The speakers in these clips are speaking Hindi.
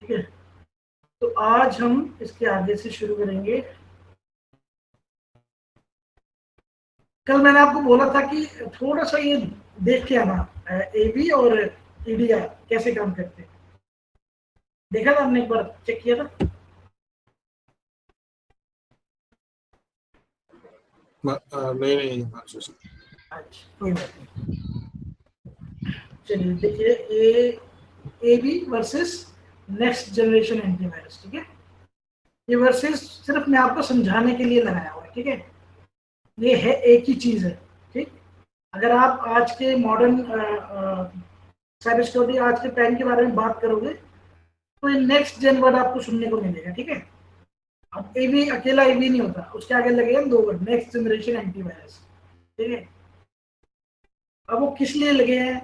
ठीक है, तो आज हम इसके आगे से शुरू करेंगे। कल मैंने आपको बोला था कि थोड़ा सा ये देख के आना, एबी और ईडीआर कैसे काम करते हैं। देखा था आपने, एक बार चेक किया था? नहीं। अच्छा, कोई बात नहीं। चलिए देखिए, AV versus next generation antivirus. ठीक है, ये वर्सेस सिर्फ मैं आपको समझाने के लिए लगाया हुआ है। ठीक है, ये है एक ही चीज है। ठीक, अगर आप आज के मॉडर्न साइबर सिक्योरिटी आज के टाइम के बारे में बात करोगे तो ये नेक्स्ट जेन वर्ड आपको सुनने को मिलेगा। ठीक है, अब एबी अकेला एबी नहीं होता, उसके आगे लगेगा दो वर्ड, नेक्स्ट जनरेशन एंटीवायरस। ठीक है, अब वो किस लिए लगे हैं?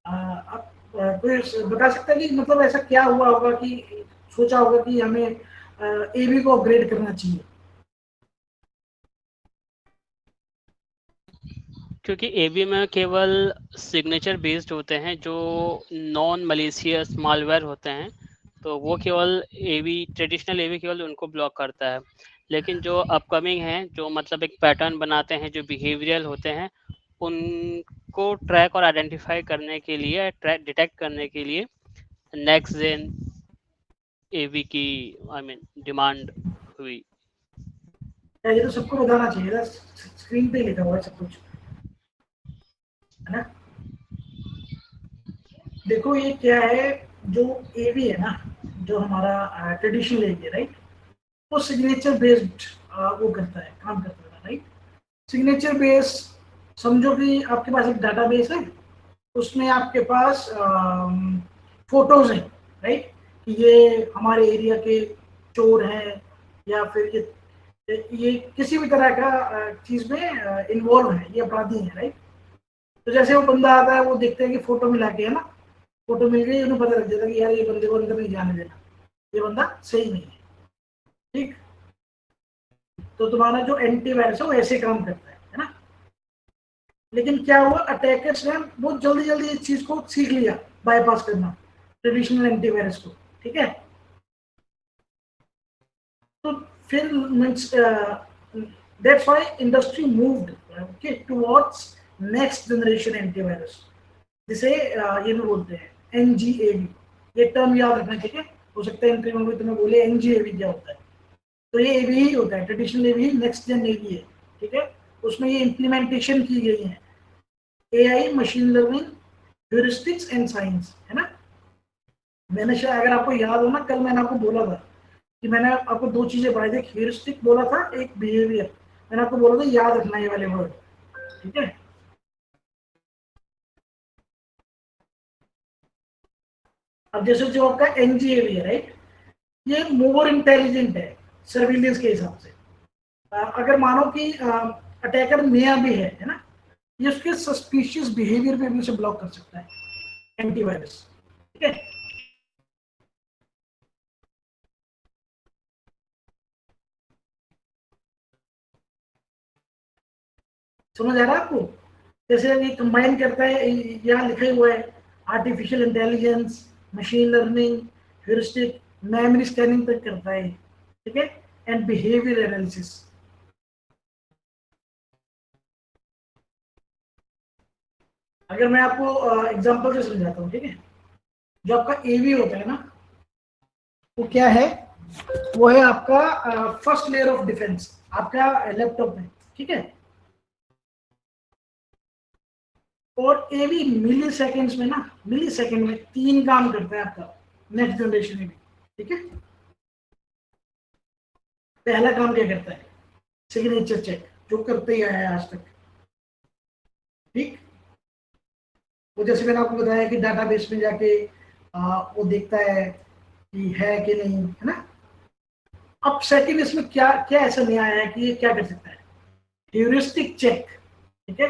अब कोई बता सकता है कि मतलब ऐसा क्या हुआ होगा कि सोचा होगा कि हमें एबी को अपग्रेड करना चाहिए? क्योंकि एबी में केवल सिग्नेचर बेस्ड होते हैं, जो नॉन मलेशियस मालवेयर होते हैं, तो वो केवल एबी, ट्रेडिशनल एबी केवल उनको ब्लॉक करता है। लेकिन जो अपकमिंग हैं, जो मतलब एक पैटर्न बनाते हैं, जो बिहेवियरल होते हैं, उनको ट्रैक और आइडेंटिफाई करने के लिए, डिटेक्ट करने के लिए नेक्स्ट जेन एबी की डिमांड हुई। ये तो सबको बताना चाहिए था, स्क्रीन पे लिखा हुआ है सब कुछ, है ना? देखो ये क्या है, जो एबी है ना, जो हमारा ट्रेडिशनल एबी है, राइट, वो सिग्नेचर बेस्ड वो करता है, काम करता है, राइट। सिग्नेचर बेस समझो कि आपके पास एक डाटाबेस है, उसमें आपके पास फोटोज हैं, राइट, कि ये हमारे एरिया के चोर हैं या फिर ये किसी भी तरह का चीज में इन्वॉल्व है, ये अपराधी है, राइट। तो जैसे वो बंदा आता है, वो देखते हैं कि फोटो मिला के, है ना, फोटो मिल गई, उन्हें पता लग जाता है कि यार ये बंदे को अंदर नहीं जाने देना, ये बंदा सही नहीं है। ठीक, तो तुम्हारा जो एंटीवायरस है वो ऐसे काम करता है ना। लेकिन क्या हुआ, अटैकर्स ने बहुत जल्दी जल्दी इस चीज को सीख लिया, बाईपास करना ट्रेडिशनल एंटीवायरस को। ठीक है, तो फिर means that's why industry moved okay towards next generation antivirus, जिसे ये भी बोलते हैं एनजीएवी। ये टर्म याद रखना, ठीक है? हो सकता है इंटरव्यू में तुम्हें बोले एनजीएवी क्या होता है, तो ये एवी ही होता है, ट्रेडिशनल एवी नेक्स्ट जेन एवी है। ठीक है, उसमें ये इम्प्लीमेंटेशन की गई है AI, machine learning, heuristics and science, है ना। मैंने शायद, अगर आपको याद हो ना, कल मैंने आपको बोला था कि मैंने आपको दो चीजें पढ़ाई थी, ह्यूरिस्टिक बोला था, एक बिहेवियर। मैंने आपको बोला था याद रखना ये वाले वर्ड। ठीक है, अब जैसे जो आपका एनजीएवी है, राइट, ये मोर इंटेलिजेंट है सर्विलेंस के हिसाब से। अगर मानो कि अटैकर नया भी है ना, ये उसके सस्पिशियस बिहेवियर पे भी उसे ब्लॉक कर सकता है एंटीवायरस। ठीक है, समझ आ रहा है आपको? जैसे ये कंबाइन करता है, यहाँ लिखा हुआ है artificial intelligence, machine learning, heuristic, memory scanning तक करता है। ठीक है, एंड बिहेवियर एनालिसिस। अगर मैं आपको एग्जांपल से समझाता हूँ, ठीक है, जो आपका एवी होता है ना, वो क्या है, वो है आपका फर्स्ट लेयर ऑफ डिफेंस आपका लैपटॉप में। ठीक है, और एवी मिली सेकेंड्स में ना, मिली सेकेंड में 3 काम करता है आपका नेक्स्ट जनरेशन एवी। ठीक है, पहला काम क्या करता है, सिग्नेचर चेक, जो करते ही आया है आज तक। ठीक, वो जैसे मैंने आपको बताया कि डाटाबेस में जाके वो देखता है कि है कि नहीं, है ना। अब सेकंड इसमें क्या क्या ऐसा नया आया है कि ये क्या कर सकता है, ह्यूरिस्टिक चेक। ठीक है,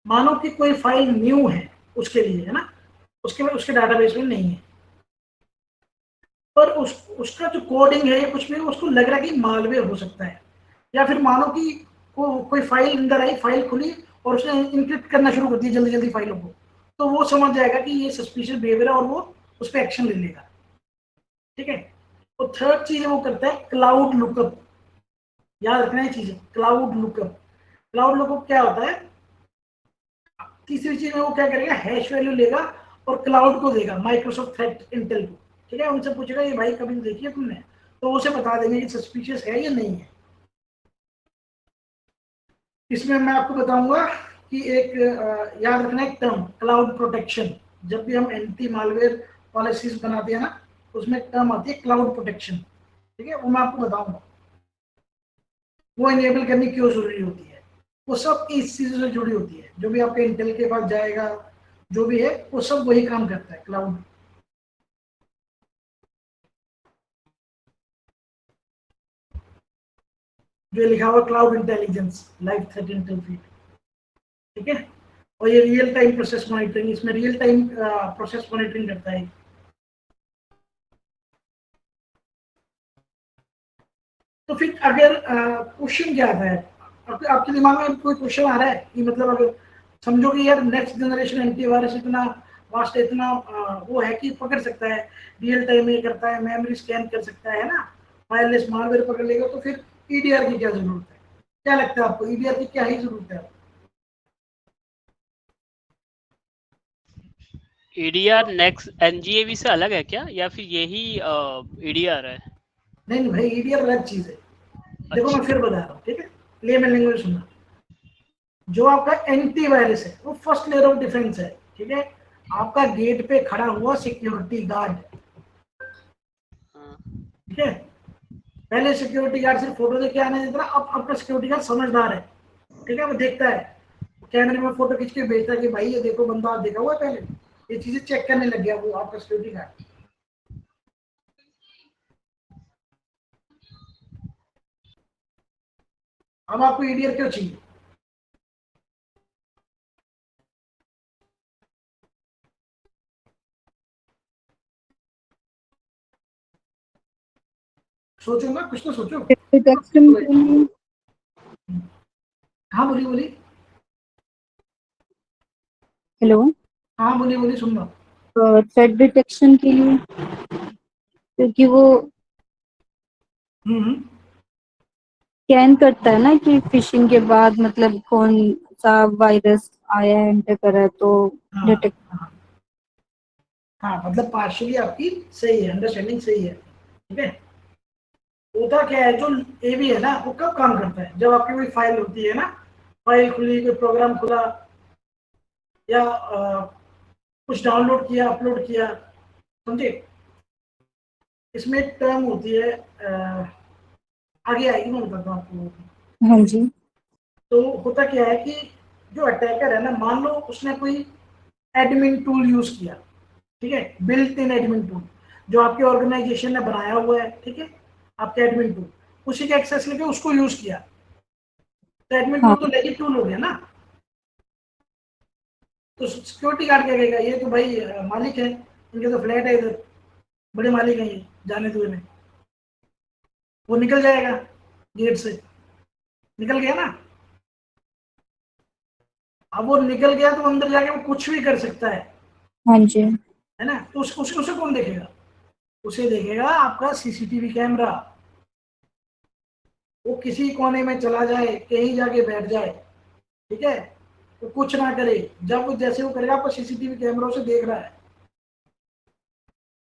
मानो कि कोई फाइल न्यू है उसके लिए, है ना, उसके डाटाबेस में नहीं है, पर उसका जो कोडिंग है कुछ भी, उसको लग रहा है कि मालवेयर हो सकता है, या फिर मानो कि कोई फाइल अंदर आई, फाइल खुली और उसने इंक्रिप्ट करना शुरू कर दिया जल्दी जल्दी फाइलों को, तो वो समझ जाएगा कि ये सस्पिशियस बिहेवियर है और वो उस पर एक्शन ले लेगा। ठीक है। तो थर्ड चीज वो करता है क्लाउड लुकअप, याद रखना है चीजें, क्लाउड लुकअप। क्लाउड लुकअप क्या होता है? तीसरी चीज में वो क्या करेगा, हैश वैल्यू लेगा और क्लाउड को देगा, माइक्रोसॉफ्ट थ्रेट इंटेल को, ठीक है। उनसे पूछेगा ये भाई कभी देखिए तुमने, तो उसे बता देंगे कि सस्पिशियस है या नहीं है। इसमें मैं आपको बताऊंगा कि एक याद रखना एक टर्म क्लाउड प्रोटेक्शन, जब भी हम एंटी मालवेयर पॉलिसीज बनाते हैं ना, उसमें टर्म आती है क्लाउड प्रोटेक्शन, ठीक है। वो मैं आपको बताऊंगा वो इनेबल करनी क्यों जरूरी होती है। वो सब इस चीजों से जुड़ी होती है, जो भी आपके इंटेल के पास जाएगा जो भी है वो सब वही काम करता है, क्लाउड। जो लिखा हुआ cloud intelligence life threat Intel feed, ठीक है। और ये रियल टाइम प्रोसेस मॉनिटरिंग, इसमें रियल टाइम प्रोसेस मॉनिटरिंग करता है। तो फिर अगर क्वेश्चन क्या आता है, आपके दिमाग में कोई क्वेश्चन आ रहा है कि मतलब अगर समझो कि यार नेक्स्ट जनरेशन एंटीवायरस इतना वास्ट, इतना वो है कि पकड़ सकता है, रियल टाइम में करता है, मेमोरी स्कैन कर सकता है ना, वायरलेस मालवेयर पकड़ लेगा, तो फिर ईडीआर की क्या जरूरत है? क्या लगता है आपको, ईडीआर की क्या ही जरूरत है? ईडीआर नेक्स्ट एनजीएवी से अलग है क्या, या फिर यही ईडीआर है? नहीं भाई, ईडीआर अलग चीज है। देखो अच्छा। मैं फिर बता रहा हूँ, ठीक है, लेमन लैंग्वेज सुनना। जो आपका एंटीवायरस है वो फर्स्ट लेयर ऑफ डिफेंस है, ठीक है। आपका गेट पे खड़ा हुआ सिक्योरिटी गार्ड, हाँ। ठीक है। पहले सिक्योरिटी गार्ड सिर्फ फोटो देके आने देता, अब आपका सिक्योरिटी गार्ड समझदार है, ठीक है। वो देखता है, कैमरे में फोटो खींच के भेजता है कि भाई ये देखो बंदा देखा हुआ है पहले, ये चीजें चेक करने लग गया वो आपका सिक्योरिटी गार्ड। अब आपको ईडीआर क्यों चाहिए? सोचो ना, कुछ तो सोचो। डिटेक्शन के लिए। हाँ बोली बोली। हेलो। हाँ बोली बोली, सुन लो। थ्रेट डिटेक्शन के लिए, क्योंकि वो हम्म। स्कैन करता है ना कि फिशिंग के बाद मतलब कौन सा वायरस आया है, एंटर करा है, तो हाँ डिटेक्ट। हाँ हाँ, मतलब पार्शियली आपकी सही है, अंडरस्टैंडिंग सही है, ठीक है। होता क्या है, जो एवी है ना वो कब काम करता है, जब आपकी कोई फाइल होती है ना, फाइल खुली, कोई प्रोग्राम खुला, या कुछ डाउनलोड किया, अपलोड किया, समझे। इसमें एक टर्म होती है, आगे आएगी, मैं बताता हूँ आपको। हाँ जी। तो होता क्या है कि जो अटैकर है ना, मान लो उसने कोई एडमिन टूल यूज किया, ठीक है, बिल्ट इन एडमिन टूल जो आपके ऑर्गेनाइजेशन ने बनाया हुआ है, ठीक है, आपके एडमिन टूल, उसी के एक्सेस लेके उसको यूज किया, तो एडमिन हाँ टूल तो लेजिट टूल हो गया ना। तो सिक्योरिटी गार्ड क्या कहेगा, ये तो भाई मालिक है, इनके तो फ्लैट है इधर, बड़े मालिक हैं ये, जाने दो इन्हें। वो निकल जाएगा गेट से, निकल गया ना। अब वो निकल गया तो अंदर जाके वो कुछ भी कर सकता हाँ जी। है ना। तो उसे कौन देखेगा? उसे देखेगा आपका सीसीटीवी कैमरा। वो किसी कोने में चला जाए, कहीं जाके बैठ जाए, ठीक है, तो कुछ ना करे, जब वो जैसे वो करेगा आपको सीसीटीवी कैमरा उसे देख रहा है,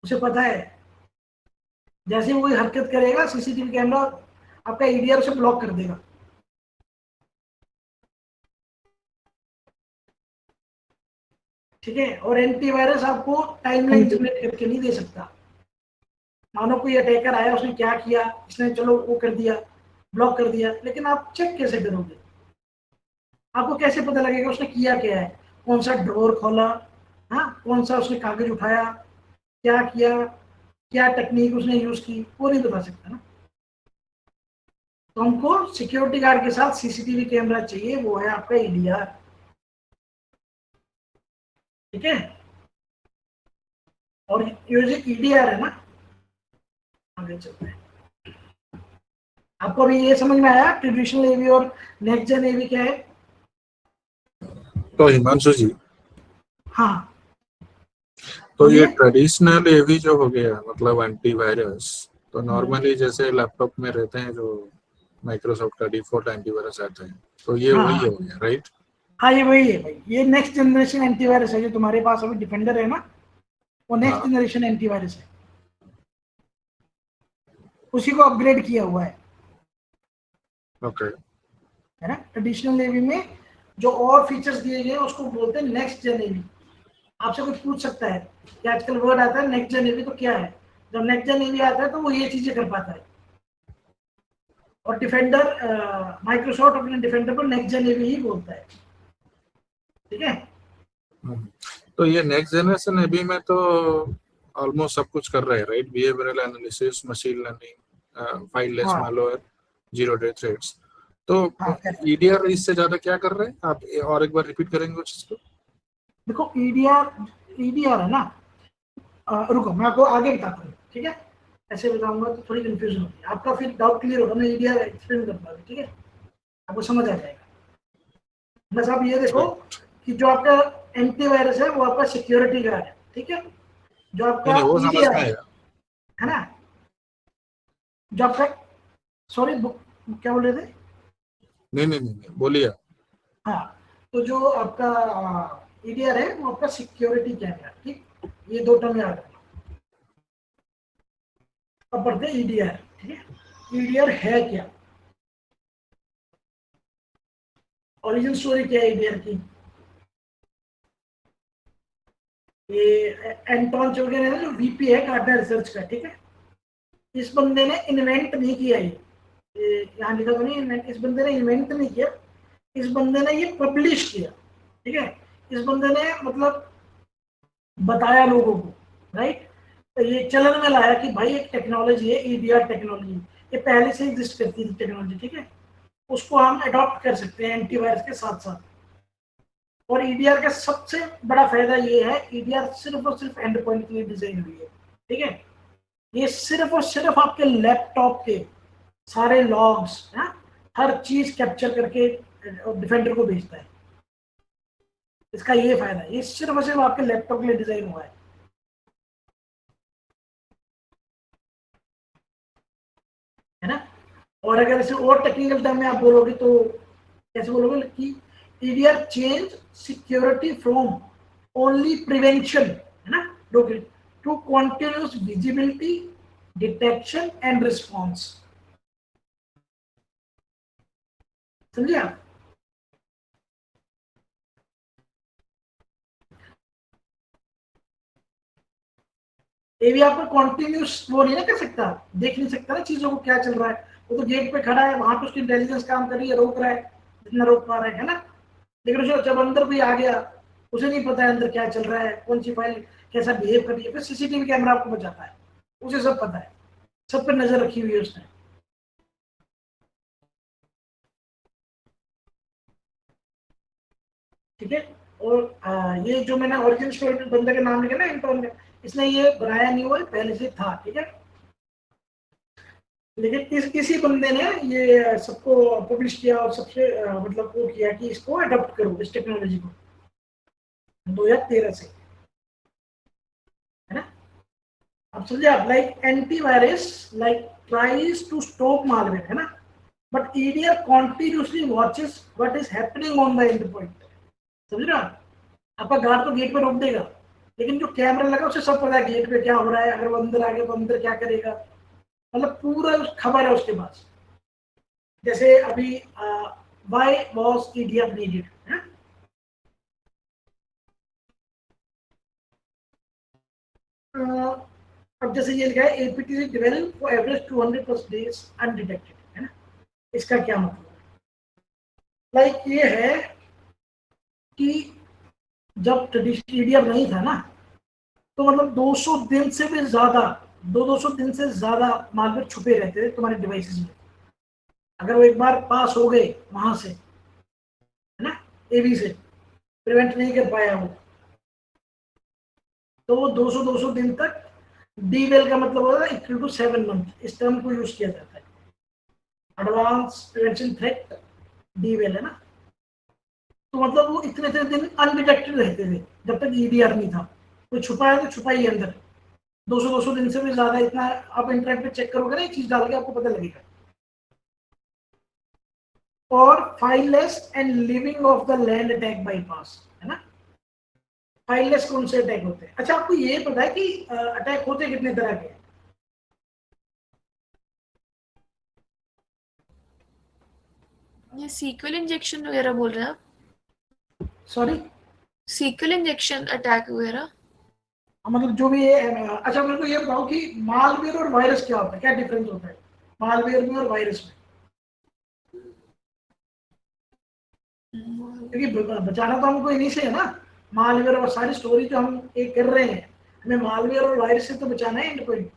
उसे पता है जैसे वो कोई हरकत करेगा सीसीटीवी कैमरा आपका ईडीआर उसे ब्लॉक कर देगा, ठीक है। और एंटीवायरस आपको टाइमलाइन जनरेट करके नहीं दे सकता। मानो कोई अटैकर आया, उसने क्या किया, इसने चलो वो कर दिया, ब्लॉक कर दिया, लेकिन आप चेक कैसे करोगे? आपको कैसे पता लगेगा उसने किया क्या है, कौन सा ड्रॉर खोला, हाँ, कौन सा उसने कागज उठाया, क्या किया, क्या टेक्निक उसने यूज की, वो नहीं बता सकता ना। तो हमको सिक्योरिटी गार्ड के साथ सीसीटीवी कैमरा चाहिए, वो है आपका ईडीआर, ठीक है। और ये जो ईडीआर है ना, आगे चलते हैं। आपको अभी ये समझ में आया ट्रेडिशनल एवी और नेक्स्ट जेन एवी क्या है? तो हिमांशु जी, हाँ, तो ये बोलिए। ट्रेडिशनल एवी जो हो गया मतलब एंटीवायरस, तो नॉर्मली जैसे लैपटॉप में रहते हैं जो माइक्रोसॉफ्ट का डिफॉल्ट एंटीवायरस आता है, तो ये हाँ वही हाँ हो गया, राइट? हाँ, ये वही है भाई, ये नेक्स्ट जनरेशन एंटीवायरस है। जो तुम्हारे पास अभी डिफेंडर है ना, वो नेक्स्ट हाँ, जनरेशन एंटीवायरस है, उसी को अपग्रेड किया हुआ ओके। है ना। ट्रेडिशनल एवी में जो और फीचर्स दिए गए हैं उसको बोलते हैं नेक्स्ट जेन एवी। आपसे कुछ पूछ सकता है कि आजकल वर्ड आता है नेक्स्ट जेन एवी, तो क्या है? जब नेक्स्ट जेन एवी आता है तो वो ये चीजें कर पाता है। और डिफेंडर, माइक्रोसॉफ्ट अपने डिफेंडर को नेक्स्ट जेन एवी ही बोलता है, ठीक है। तो ये नेक्स्ट जनरेशन एवी में तो ऑलमोस्ट सब कुछ कर रहे हैं, right? Behavioural analysis, machine learning, fileless हाँ मैलवेयर, जीरो डे थ्रेड्स। तो हाँ correct। ईडीआर इससे ज्यादा क्या कर रहे हैं आप? और एक बार रिपीट करेंगे उस चीज को? देखो ईडीआर है ना, रुको मैं आपको आगे बताता हूँ, ठीक है। ऐसे बताऊंगा तो थोड़ी कंफ्यूजन होगी आपका, फिर डाउट क्लियर होगा। मैं ईडीआर एक्सप्लेन कर पाऊंगा, ठीक है, आपको समझ आ जाएगा। बस आप ये देखो कि जो आपका एंटीवायरस है वो आपका सिक्योरिटी गार्ड है, ठीक है। जो नहीं आपका नहीं, वो समझ ईडीआर में आएगा। है ना, जो आपका, सॉरी क्या बोल रहे थे? नहीं नहीं नहीं, नहीं बोलिए। हाँ, तो जो आपका ईडीआर है वो आपका सिक्योरिटी कैमरा, ठीक। ये दो टर्म याद रखना। अब पढ़ते हैं ईडीआर, ठीक है। ईडीआर है क्या, ओरिजिन स्टोरी क्या है ईडीआर की? ये एंटोन चोगेन है ना, जो वीपी है गार्डनर रिसर्च का, ठीक है। इस बंदे ने इन्वेंट नहीं किया ये यहाँ लिखा तो नहीं इन्वेंट, इस बंदे ने इन्वेंट नहीं किया, इस बंदे ने ये पब्लिश किया, ठीक है। इस बंदे ने मतलब बताया लोगों को, राइट। तो ये चलन में लाया कि भाई एक टेक्नोलॉजी है ईडीआर टेक्नोलॉजी, ये पहले से एग्जिस्ट करती थी टेक्नोलॉजी, ठीक है। उसको हम अडॉप्ट कर सकते हैं एंटीवायरस के साथ साथ। और ईडीआर का सबसे बड़ा फायदा ये है, ईडीआर सिर्फ और सिर्फ एंड पॉइंट के लिए डिजाइन हुई है, ठीक है। ये सिर्फ और सिर्फ आपके लैपटॉप के सारे लॉग्स, हर चीज कैप्चर करके डिफेंडर को भेजता है। इसका ये फायदा है, ये सिर्फ और सिर्फ आपके लैपटॉप के लिए डिजाइन हुआ है ना। और अगर इसे और टेक्निकल टर्म में आप बोलोगे तो कैसे बोलोगे कि EDR change security from only prevention, है ना, to continuous visibility, detection and response. समझे आप? ये भी आपको कॉन्टिन्यूस वो नहीं ना कर सकता, देख नहीं सकता ना चीजों को क्या चल रहा है। वो तो गेट पे खड़ा है, वहां पे उसकी इंटेलिजेंस काम कर रही है, रोक रहा है जितना रोक पा रहा है ना। लेकिन उसे जब अंदर कोई आ गया, उसे नहीं पता है अंदर क्या चल रहा है, कौन सी फाइल कैसा बिहेव कर रही है, फिर सीसीटीवी कैमरा आपको बचाता है, उसे सब पता है, सब पे नजर रखी हुई है उसने। ठीक है। और ये जो मैंने ओरिजिन स्टोरी में बंदे का नाम लिखा ना इंटर्न का, इसने ये बनाया नहीं हुआ है, पहले से था, ठीक है। लेकिन इसी बंदे ने ये सबको पब्लिश किया और सबसे मतलब वो किया कि इसको अडॉप्ट करो इस टेक्नोलॉजी को 2013 से, है ना। अब समझे आप, like antivirus like tries to stop malware, है ना, but EDR continuously watches what is happening on the endpoint. समझ रहे हो आप? आपका गार्ड तो गेट पे रोक देगा, लेकिन जो कैमरा लगा उसे सब पता है गेट पे क्या हो रहा है, अगर वो अंदर आ गया तो अंदर क्या करेगा, मतलब पूरा खबर है उसके पास। जैसे अभी व्हाई वाज ईडीआर नीडेड, है। अब जैसे ये लिखा है APTs develop for average 200+ days undetected, है ना। इसका क्या मतलब है? लाइक ये है कि जब ट्रेडिशनल ईडीआर नहीं था ना, तो मतलब 200 दिन से भी ज्यादा, 200 दिन से ज्यादा मालवेयर छुपे रहते थे तुम्हारे डिवाइसेस में। अगर वो एक बार पास हो गए वहां से, है ना, एवी से प्रिवेंट नहीं कर पाया वो, तो वो 200 दिन तक, डीवेल का मतलब होता है इक्वल टू 7 मंथ, इस टर्म को यूज किया जाता है, एडवांस प्रिवेंशन थ्रेट डीवेल, है ना। तो मतलब वो इतने दिन अनडिटेक्टेड रहते थे जब तक ईडीआर नहीं था। कोई छुपा है तो छुपा ही है अंदर। 200 दिन से भी ज्यादा इतना आप इंटरनेट पे चेक करोगे ना, एक चीज डाल के आपको पता लगेगा। और fileless and living off the land attack bypass, है ना। फाइललेस कौन से अटैक होते हैं? अच्छा, आपको ये पता है कि अटैक होते कितने तरह के हैं? ये सीक्वल इंजेक्शन वगैरह बोल रहे हैं आप? सॉरी, सीक्वल इंजेक्शन अटैक वगैरह? मतलब जो भी है। अच्छा, मेरे को ये बताओ कि मालवेयर और वायरस क्या होता है, क्या डिफरेंस होता है मालवेयर में और वायरस में? क्योंकि बचाना तो हमको इन्हीं से है ना, मालवेयर और सारी स्टोरी जो हम एक कर रहे हैं, हमें मालवेयर और वायरस से तो बचाना है एंड पॉइंट।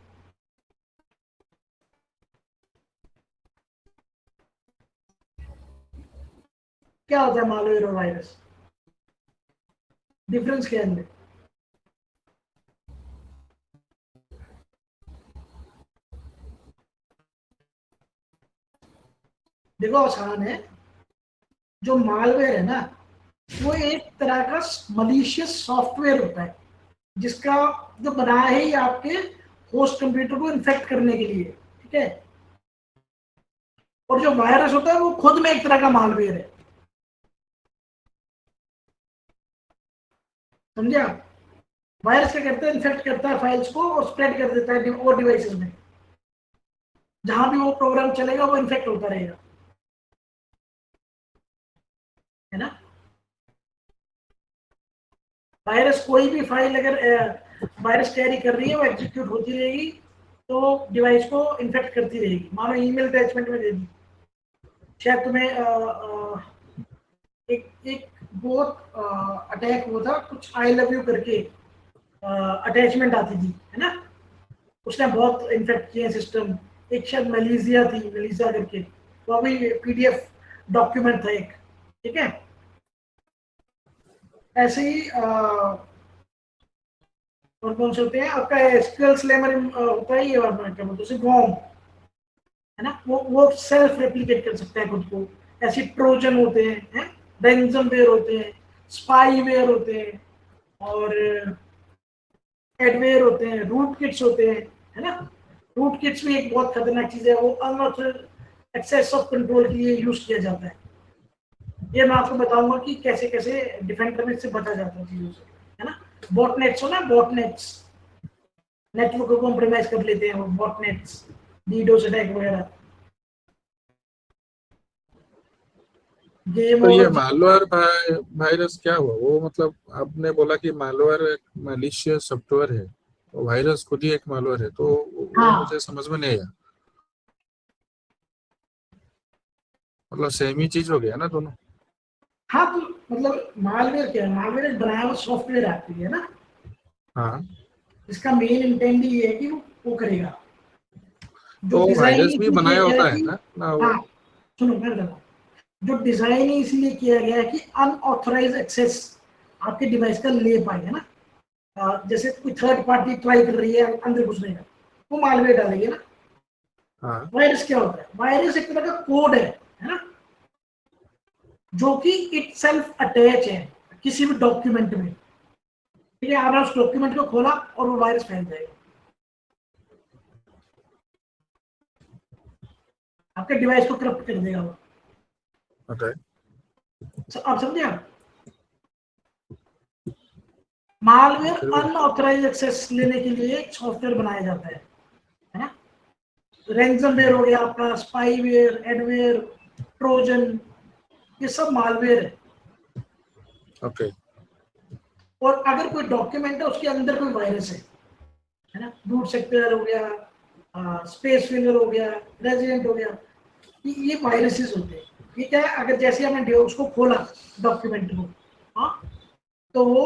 क्या होता है मालवेयर और वायरस, डिफरेंस क्या है इनमें? देखो आसान है, जो मालवेयर है ना, वो एक तरह का मलिशियस सॉफ्टवेयर होता है, जिसका जो बनाया है ये आपके होस्ट कंप्यूटर को इन्फेक्ट करने के लिए, ठीक है। और जो वायरस होता है वो खुद में एक तरह का मालवेयर है, समझे आप। वायरस क्या करता है, इन्फेक्ट करता है फाइल्स को और स्प्रेड कर देता है और डिवाइसेस में, जहां भी वो प्रोग्राम चलेगा वो इन्फेक्ट होता रहेगा, है ना। वायरस कोई भी फाइल अगर वायरस कैरी कर रही है वो एग्जीक्यूट होती रहेगी, तो डिवाइस को इन्फेक्ट करती रहेगी। मानो ईमेल अटैचमेंट में दे दी, शायद तुम्हें एक एक बहुत अटैक हुआ था, कुछ आई लव यू करके अटैचमेंट आती थी, है ना। उसने बहुत इन्फेक्ट किए सिस्टम। एक शायद मलेशिया थी, मलेशिया करके, वो भी पीडीएफ डॉक्यूमेंट था एक, ठीक है। ऐसे ही और कौन से होते हैं, आपका एसक्यूएल स्लैमर होता है, ये क्या बोलते हैं उसे, वॉर्म, है ना। वो सेल्फ रेप्लिकेट कर सकता है खुद को। ऐसे ट्रोजन होते हैं, रैंसमवेयर होते हैं, स्पाईवेयर होते हैं, और एडवेयर होते हैं, रूट किट्स होते हैं, है ना। रूट किट्स भी एक बहुत खतरनाक चीज है, वो अनऑथराइज्ड एक्सेस ऑफ कंट्रोल के लिए यूज किया जाता है। ये मैं आपको बताऊंगा कि कैसे कैसे डिफेंड करने से बचा जाता है चीजों से, है ना। बॉटनेट्स हो ना, बॉटनेट्स, नेटवर्क को कॉम्प्रोमाइज कर लेते हैं वो बॉटनेट्स, डीडोस अटैक वगैरह। गेम तो ये ओवर। मालवेयर वायरस क्या हुआ? वो मतलब आपने बोला कि मालवेयर एक मैलिशियस सॉफ्टवेयर है, तो वायरस खुद ही एक मालवेयर है, तो वो हाँ। मुझे समझ में नहीं आया। मतलब सेम ही चीज हो गया ना दोनों? हाँ, तो मतलब मालवेयर क्या है, मालवेयर एक बनाया हुआ सॉफ्टवेयर आती है ना, हाँ, इसका मेन इंटेंट ये है कि वो करेगा जो तो डिजाइन वायरस भी इसलिए बनाया किया गया होता है है कि, ना वो? हाँ सुनो मैं बताता हूँ, जो डिजाइन ही इसलिए किया गया है कि अनऑथराइज एक्सेस आपके डिवाइस का ले पाए, है ना। जैसे कोई थर्ड पार्टी ट्राई कर रही है अंदर घुसने का, वो मालवेयर डालेगी ना। हाँ, वायरस क्या होता है, वायरस एक तरह का कोड है ना, जो कि इट सेल्फ अटैच है किसी भी डॉक्यूमेंट में, ठीक है। आपने उस डॉक्यूमेंट को खोला और वो वायरस फैल जाएगा, आपके डिवाइस को करप्ट कर देगा वो। ओके। आप समझे आप। मालवेयर फिर भी अनऑथराइज एक्सेस लेने के लिए एक सॉफ्टवेयर बनाया जाता है ना। रैंसमवेयर हो गया आपका, स्पाईवेयर, एडवेयर, ट्रोजन, ये सब मालवेयर है। ओके। और अगर कोई डॉक्यूमेंट है उसके अंदर कोई वायरस है ना, रूट सेक्टर हो गया, स्पेस फिलर हो गया, रेजिडेंट हो गया, ये वायरसेस होते हैं। ये क्या है, अगर जैसे हमने उसको खोला डॉक्यूमेंट को, हाँ, तो वो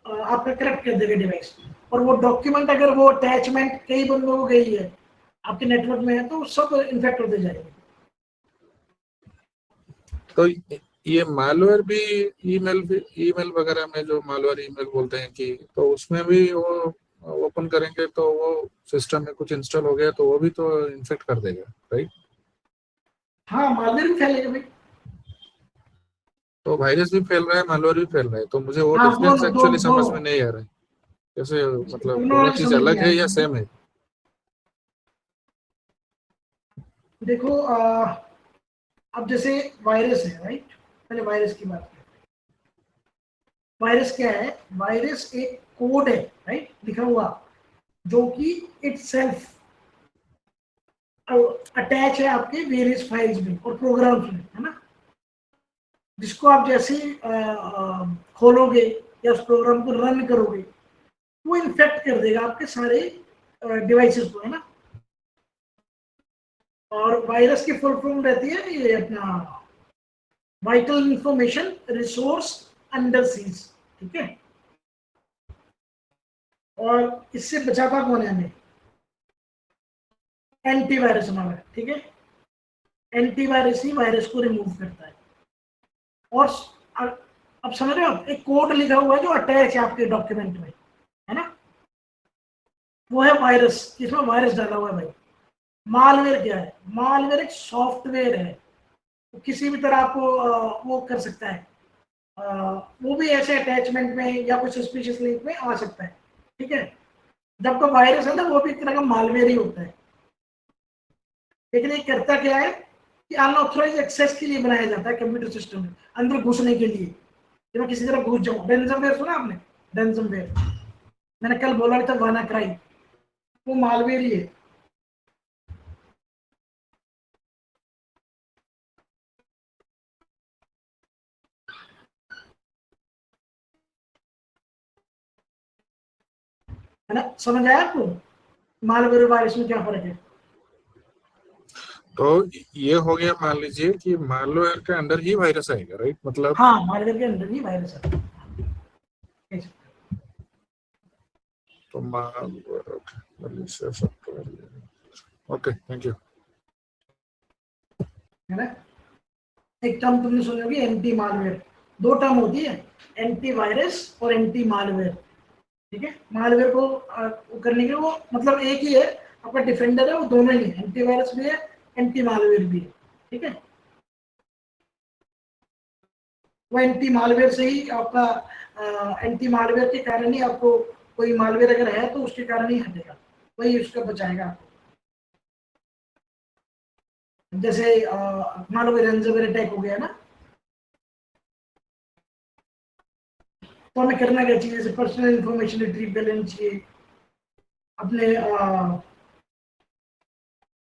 आपका करप्ट कर देगा डिवाइस। और वो डॉक्यूमेंट अगर वो अटैचमेंट कई बंदों को गई है, आपके नेटवर्क में है, तो सब इन्फेक्ट होते जाएंगे। तो ये मालवेयर भी ईमेल वगैरह में, जो मालवेयर ईमेल बोलते हैं कि, तो उसमें भी वो ओपन करेंगे तो वो सिस्टम में कुछ इंस्टॉल हो गया तो वो भी तो इन्फेक्ट कर देगा, राइट? हाँ, मालवेयर भी फैलेगा भाई। तो वायरस भी फैल रहा है, मालवेयर भी फैल रहा है, तो मुझे वो हाँ, डिफरेंस दोनों एक्चुअली दोनों समझ दोनों में नहीं आ रहा है। कैसे, मतलब दोनों टेक्नोलॉजी चीज समझ अलग नहीं है आई या मुझे। सेम है? देखो अब जैसे वायरस है, राइट? पहले वायरस की बात करें। वायरस क्या है? वायरस एक कोड है, राइट, लिखा हुआ, जो कि इटसेल्फ अटैच है आपके वेरियस फाइल्स में और प्रोग्राम्स में, है ना? जिसको आप जैसे ही खोलोगे या उस प्रोग्राम को रन करोगे, वो इन्फेक्ट कर देगा आपके सारे डिवाइसेस को, है ना? और वायरस की फुल फॉर्म रहती है ये अपना vital information resource under seize, ठीक है? और इससे बचाता कौन है हमें? एंटीवायरस हमारा, ठीक है? एंटीवायरस ही वायरस को रिमूव करता है। और अब समझ रहे हो आप, एक कोड लिखा हुआ है जो अटैच है आपके डॉक्यूमेंट में, है ना? वो है वायरस, इसमें वायरस डाला हुआ है भाई। मालवेयर क्या है? मालवेयर एक सॉफ्टवेयर है, तो किसी भी तरह आपको वो कर सकता है, वो भी ऐसे अटैचमेंट में या कुछ सस्पिशियस लिंक में आ सकता है, ठीक है? जब तो वायरस है ना, वो भी एक तरह का मालवेयर ही होता है। लेकिन ये करता क्या है कि अनऑथराइज एक्सेस के लिए बनाया जाता है कंप्यूटर सिस्टम में, अंदर घुसने के लिए, कि मैं किसी तरह घुस जाऊं। रेंसमवेयर सुना आपने? रेंसमवेयर, मैंने कल बोला था, वाना क्राई, वो मालवेयर ही है। है ना? समझ आया आपको मालवेयर और वायरस में क्या फर्क है? तो ये हो गया, मान लीजिए कि मालवेयर के अंदर ही वायरस आएगा, राइट? मतलब हाँ, मालवेयर के अंदर ही वायरस है। तो malicious software, okay, thank you. है ना? एक टर्म तुमने सुनी होगी, एंटी मालवेयर। दो टर्म होती है, एंटी वायरस और एंटी मालवेयर, ठीक है? मालवेयर को वो करने के लिए वो मतलब एक ही है, आपका डिफेंडर है, वो दोनों ही है, एंटी वायरस भी है, एंटी मालवेयर भी है, ठीक है? वो एंटी मालवेयर से ही आपका एंटी मालवेयर के कारण ही आपको कोई मालवेयर अगर है तो उसके कारण ही हटेगा, वही उसका बचाएगा आपको। जैसे मान लो रेंसमवेयर अटैक हो गया ना, तो हमें करना क्या चाहिए? जैसे पर्सनल इंफॉर्मेशन रिट्रीव कर लेनी चाहिए, अपने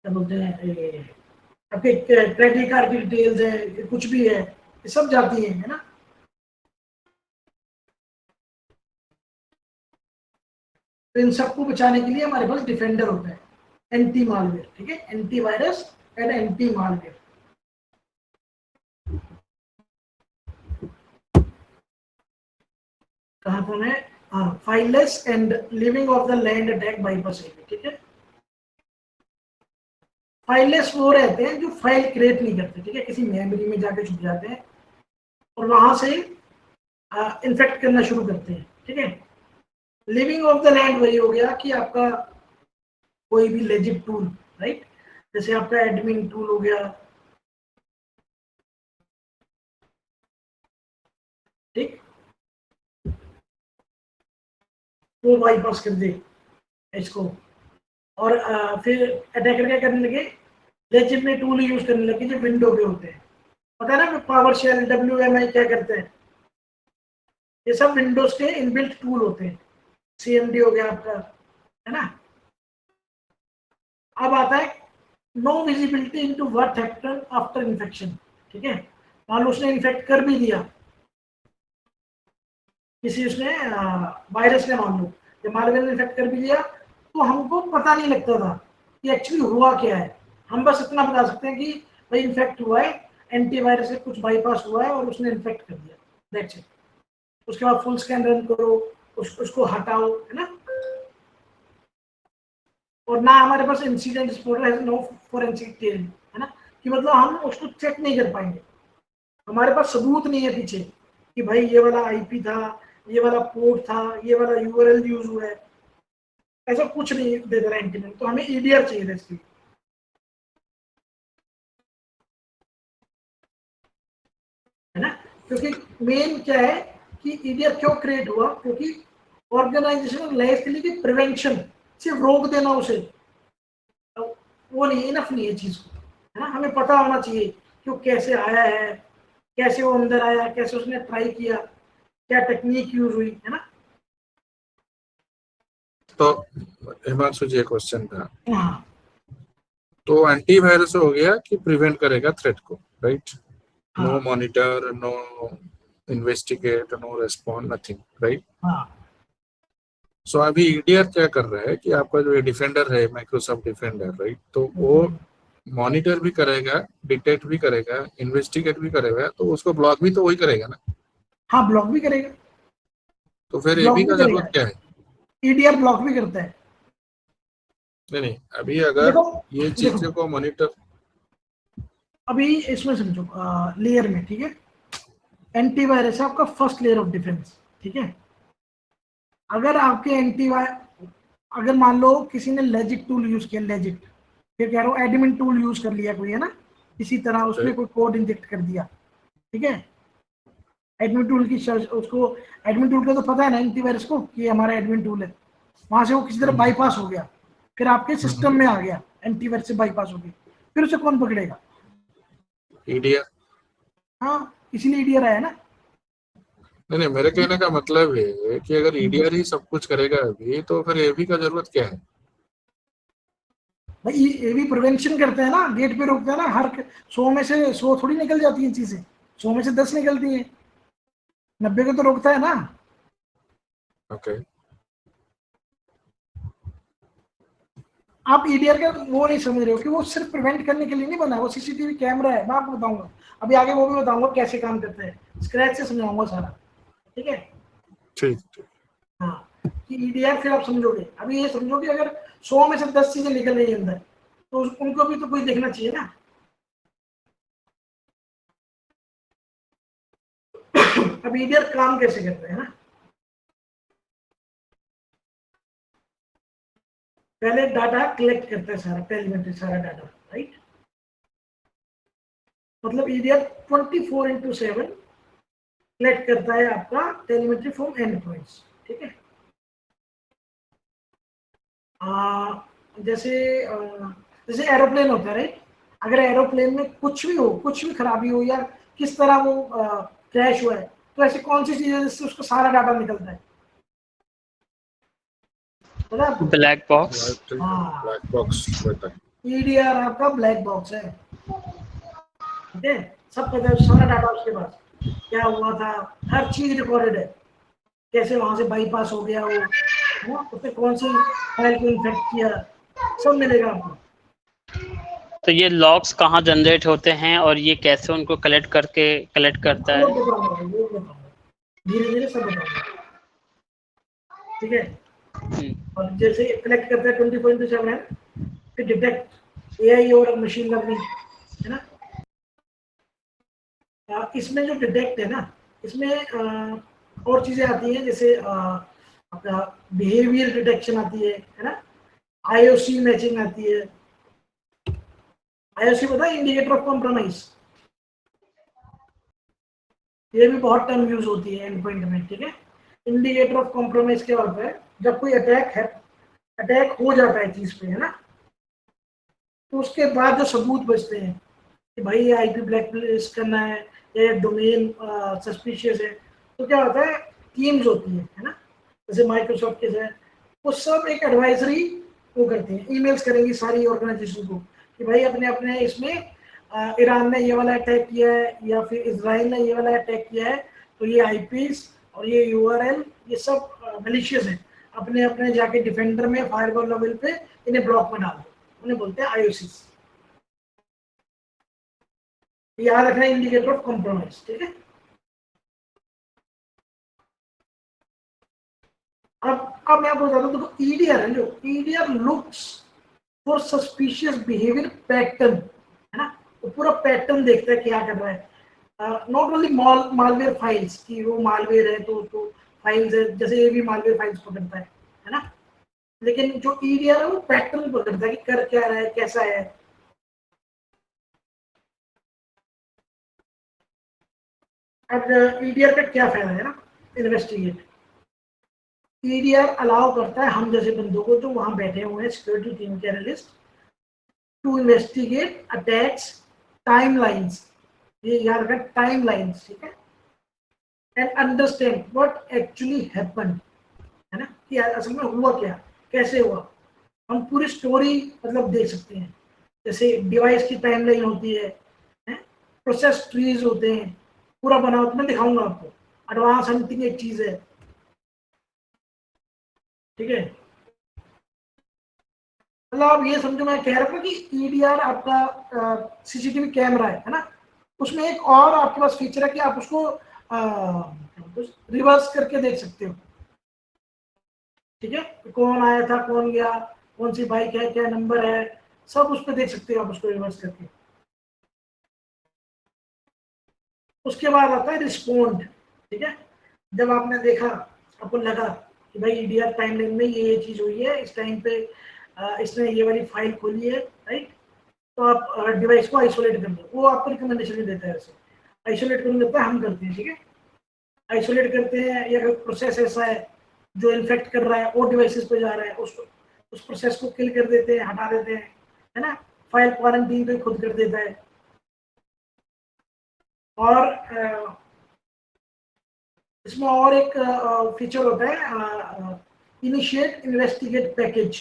क्या बोलते हैं, आपके क्रेडिट कार्ड की डिटेल्स है, कुछ भी है, ये सब जाती है ना? तो इन सबको बचाने के लिए हमारे पास डिफेंडर होता है, एंटी मालवेयर, ठीक है? Anti virus and anti malware. कहाँ पर है? हाँ, fileless and living off the land attack bypass, ठीक है? फाइललेस वो रहते हैं जो फाइल क्रिएट नहीं करते, ठीक है? किसी मेमोरी में जाके छुप जाते हैं और वहां से इन्फेक्ट करना शुरू करते हैं, ठीक है? लिविंग ऑफ द लैंड वही हो गया कि आपका कोई भी लेजिट टूल, राइट? जैसे आपका एडमिन टूल हो गया, ठीक, वो बाईपास कर दे इसको। और फिर अटैकर क्या करने लगे? लेजिटिमेट टूल यूज करने लगे जो विंडो पे होते हैं। पता है ना पावर शेल, WMI क्या करते हैं? ये सब विंडोज के इनबिल्ट टूल होते हैं। CMD हो गया आपका, है ना? अब आता है no visibility into what happened after infection, ठीक है? मान लो उसने इन्फेक्ट कर भी दिया, किसी उसने वायरस ने, मान लो जब मालवेयर ने इन्फेक्ट कर भी दिया, तो हमको पता नहीं लगता था कि एक्चुअली हुआ क्या है। हम बस इतना बता सकते हैं कि भाई इन्फेक्ट हुआ है, एंटीवायरस से कुछ बाईपास हुआ है और उसने इन्फेक्ट कर दिया, दैट्स इट। उसके बाद फुल स्कैन रन करो, उसको हटाओ, है ना? और ना हमारे पास इंसिडेंट रिपोर्ट है, नो फोरेंसिक टेल, है ना? कि मतलब हम उसको चेक नहीं कर पाएंगे, हमारे पास सबूत नहीं है पीछे कि भाई ये वाला IP था, ये वाला पोर्ट था, ये वाला URL यूज हुआ है, ऐसा कुछ नहीं दे रहा एंटीमेंट। तो हमें EDR चाहिए था इसलिए, है ना? क्योंकि मेन क्या है कि EDR क्यों क्रिएट हुआ? क्योंकि ऑर्गेनाइजेशनल लाइफ के लिए कि प्रिवेंशन, सिर्फ रोक देना उसे, वो नहीं, इनफ नहीं है चीज को, है ना। हमें पता होना चाहिए कि वो कैसे आया है, कैसे वो अंदर आया, कैसे उसने ट्राई किया, क्या टेक्निक यूज हुई, है ना। तो हिमांशु जी क्वेश्चन था, हाँ तो एंटीवायरस हो गया कि प्रिवेंट करेगा थ्रेट को, राइट? नो हाँ monitor, no investigate, no respond, nothing, right? हाँ सो अभी ईडीआर क्या कर रहा है कि आपका जो ये डिफेंडर है, माइक्रोसॉफ्ट डिफेंडर, राइट, तो वो मॉनिटर भी करेगा, डिटेक्ट भी करेगा, इन्वेस्टिगेट भी करेगा, तो उसको ब्लॉक भी तो वही करेगा ना। हाँ ब्लॉक भी करेगा, तो फिर ब्लॉक एबी भी का करेगा, जरूरत क्या है? ईडीआर ब्लॉक भी करता है। नहीं नहीं, अभी अगर देखो ये देखो चीजों को मॉनिटर, अभी इसमें समझो, लेयर में, ठीक है, एंटीवायरस है आपका फर्स्ट लेयर ऑफ डिफेंस, ठीक है। अगर आपके अगर मान लो किसी ने लेजिट टूल यूज किया, लेजिट, फिर कह रहा हूँ एडमिन टूल यूज कर लिया कोई, है ना, इसी तरह उसने कोई कोड इंजेक्ट कर दिया, ठीक है। एडमिन टूल की सर्च, उसको एडमिन टूल का तो पता है ना एंटीवायरस को कि हमारा एडमिन टूल है, वहां से वो किसी तरह बाईपास हो गया, फिर आपके सिस्टम में आ गया, एंटीवायरस से बाईपास हो गया, फिर उसे कौन पकड़ेगा? ईडीआर। हाँ, इसीलिए ईडीआर आया ना। नहीं नहीं, मेरे कहने का मतलब है कि अगर ईडीआर ही सब कुछ करेगा अभी, तो फिर एबी का जरूरत क्या है? भाई ये भी प्रिवेंशन करते हैं ना, गेट पे रोकते हैं ना, हर 100 में से 100 थोड़ी निकल जाती हैं चीजें, 100 में से 10 निकलती हैं, 90 को तो रोकता है ना। ओके। आप ईडीआर का वो नहीं समझ रहे हो कि वो सिर्फ प्रिवेंट करने के लिए नहीं बना है, वो सीसीटीवी कैमरा है, मैं आपको बताऊंगा अभी आगे, वो भी बताऊंगा कैसे काम करता है, स्क्रैच से समझाऊंगा सारा, ठीक है। ठीक ठीक। हाँ, कि ईडीआर फिर आप समझोगे, अभी ये समझो कि अगर 100 में से 10 चीजें निकल रही है अंदर, तो उनको भी तो कोई देखना चाहिए ना। अब ईडीआर काम कैसे करते हैं ना, पहले डाटा कलेक्ट करता है सारा, टेलीमेट्री सारा डाटा, राइट। मतलब ईडीआर 24/7 कलेक्ट करता है आपका टेलीमेट्री फ्रॉम एंड पॉइंट्स, ठीक है। जैसे जैसे एरोप्लेन होता है, राइट, अगर एरोप्लेन में कुछ भी हो, कुछ भी खराबी हो, या किस तरह वो क्रैश हुआ है, तो ऐसी कौन सी चीज है जिससे उसका सारा डाटा निकलता है, पता है आपको? Black box. हाँ, ब्लैक बॉक्स रहता है। ईडीआर आपका ब्लैक बॉक्स है, ठीक है। सब पता है, सारा डाटा उसके पास, क्या हुआ था, हर चीज रिकॉर्डेड है, कैसे वहां से बाईपास हो गया वो, है ना, उसने कौन सी फाइल को इन्फेक्ट किया, सब मिलेगा आपको। तो ये लॉग्स कहाँ जनरेट होते हैं और ये कैसे उनको कलेक्ट करता वो है? बताऊंगा भाई, वो बताऊंगा, धीरे धीरे सब बताऊंगा, ठीक है। हम्म, और जैसे कलेक्ट करता है 24/7 है, फिर डिटेक्ट, एआई और मशीन लर्निंग, है ना। इसमें जो डिटेक्ट है ना, इसमें और चीजें आती हैं, जैसे आपका बिहेवियर डिटेक्शन आती है ना, आईओसी मैचिंग आती है। आईओसी पता है, इंडिकेटर ऑफ कॉम्प्रोमाइज, ये भी बहुत टर्म यूज होती है एंड पॉइंट में, ठीक है। इंडिकेटर ऑफ कॉम्प्रोमाइज क्या होता है, जब कोई अटैक है, अटैक हो जाता है चीज पे, है ना, तो उसके बाद जो सबूत बचते हैं कि भाई ये आईपी ब्लैक लिस्ट करना है, या डोमेन सस्पिशियस है, तो क्या होता है, टीम्स होती है ना, जैसे माइक्रोसॉफ्ट के है, वो सब एक एडवाइजरी वो करते हैं, ईमेल्स करेंगी सारी ऑर्गेनाइजेशन को कि भाई अपने अपने इसमें ईरान ने ये वाला अटैक किया है, या फिर इसराइल ने ये वाला अटैक किया है, तो ये आईपीस और ये यूआरएल ये सब मलिशियस है, अपने अपने जाके डिफेंडर में फायरवॉल लेवल पे इन्हें ब्लॉक में डाल दो, उन्हें बोलते हैं आईओसीस। याद रखना, इंडिकेटर ऑफ कॉम्प्रोमाइज, ठीक है। अब मैं आपको बता दूं, देखो ईडीआर है, जो EDR looks for suspicious behaviour pattern, है ना, वो पूरा पैटर्न देखता है क्या कर रहा है, नॉट ओनली मालवेयर फाइल्स कि वो मालवेयर है तो फाइल्स है, जैसे ये भी मालवेयर फाइल्स पकड़ता है ना, लेकिन जो ईडीआर है वो पैटर्न पकड़ता है कि कर क्या रहा है, कैसा है। अब ईडीआर का क्या फायदा है ना, इन्वेस्टिगेट, EDR अलाउ करता है हम जैसे बंदों को जो वहां बैठे हुए हैं सिक्योरिटी टीम के analyst to investigate attacks timelines, ये याद रखना टाइमलाइंस, ठीक है, and understand what actually happened, है ना, कि असल में हुआ क्या, कैसे हुआ। हम पूरी स्टोरी मतलब देख सकते हैं, जैसे डिवाइस की टाइमलाइन होती है, प्रोसेस ट्रीज होते हैं, पूरा बना होता है, मैं दिखाऊंगा आपको। एडवांस हंटिंग एक चीज है, ठीक है। मतलब आप ये समझो, मैं कह रहा था कि ईडीआर आपका सीसीटीवी कैमरा है ना, उसमें एक और आपके पास फीचर है कि आप उसको रिवर्स करके देख सकते हो, ठीक है, कौन आया था, कौन गया, कौन सी बाइक है, क्या नंबर है, सब उस पर देख सकते हो आप उसको रिवर्स करके। उसके बाद आता है रिस्पोंड, ठीक है, जब आपने देखा, आपको लगा कि भाई ईडीआर टाइमलाइन में ये चीज हुई है, इस टाइम पे इसने ये वाली फाइल खोली है, राइट, तो आप डिवाइस को आइसोलेट कर दो। वो आपको रिकमेंडेशन भी देता है, ऐसे आइसोलेट करने देता है, हम करते हैं, ठीक है, आइसोलेट करते हैं। या अगर प्रोसेस ऐसा है जो इन्फेक्ट कर रहा है और डिवाइसेस पे जा रहा है, उसको उस प्रोसेस को किल कर देते हैं, हटा देते हैं, है ना, फाइल क्वारंटीन तो खुद कर देता है। और इसमें और एक फीचर होता है इनिशिएट इन्वेस्टिगेट पैकेज,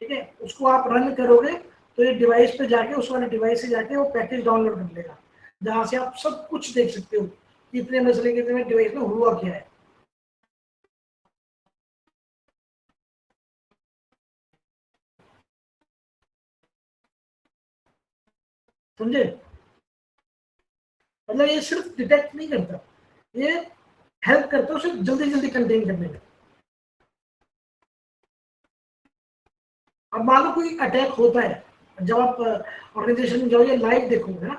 ठीक है, उसको आप रन करोगे तो ये डिवाइस पे जाके, उस वाले डिवाइस से जाके वो पैकेज डाउनलोड कर लेगा, जहां से आप सब कुछ देख सकते हो कि इतने मसले के इतने डिवाइस में हुआ क्या है। समझे, मतलब ये सिर्फ डिटेक्ट नहीं करता, ये हेल्प करता है उसे जल्दी जल्दी कंटेन करने में। अब मान लो कोई अटैक होता है, जब आप ऑर्गेनाइजेशन में जाओगे लाइव देखोगे ना,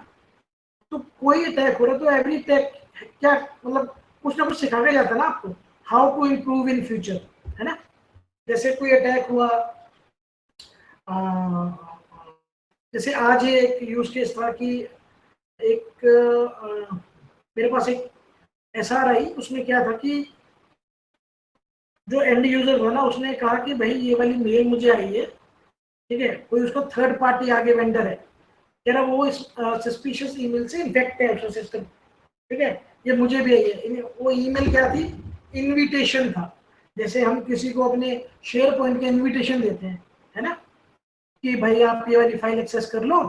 तो कोई अटैक हो रहा है तो एवरी अटैक क्या मतलब कुछ ना कुछ सिखाया जाता है ना आपको, how to improve in future, है ना। जैसे कोई अटैक हुआ, जैसे आज ही एक यूज केस था कि एक मेरे पास एक SR आई, उसमें क्या था कि जो एंड यूजर था ना, उसने कहा कि भाई ये वाली मेल मुझे आई है, ठीक है, कोई उसका थर्ड पार्टी आगे वेंडर है, कह रहा वो इस सस्पिशियस ईमेल से इन्फेक्ट है उसका सिस्टम, ठीक है, ये मुझे भी आई है। वो ईमेल क्या थी, इनविटेशन था, जैसे हम किसी को अपने शेयर पॉइंट का इनविटेशन देते हैं, है ना, कि भाई आप ये वाली फाइल एक्सेस कर लो,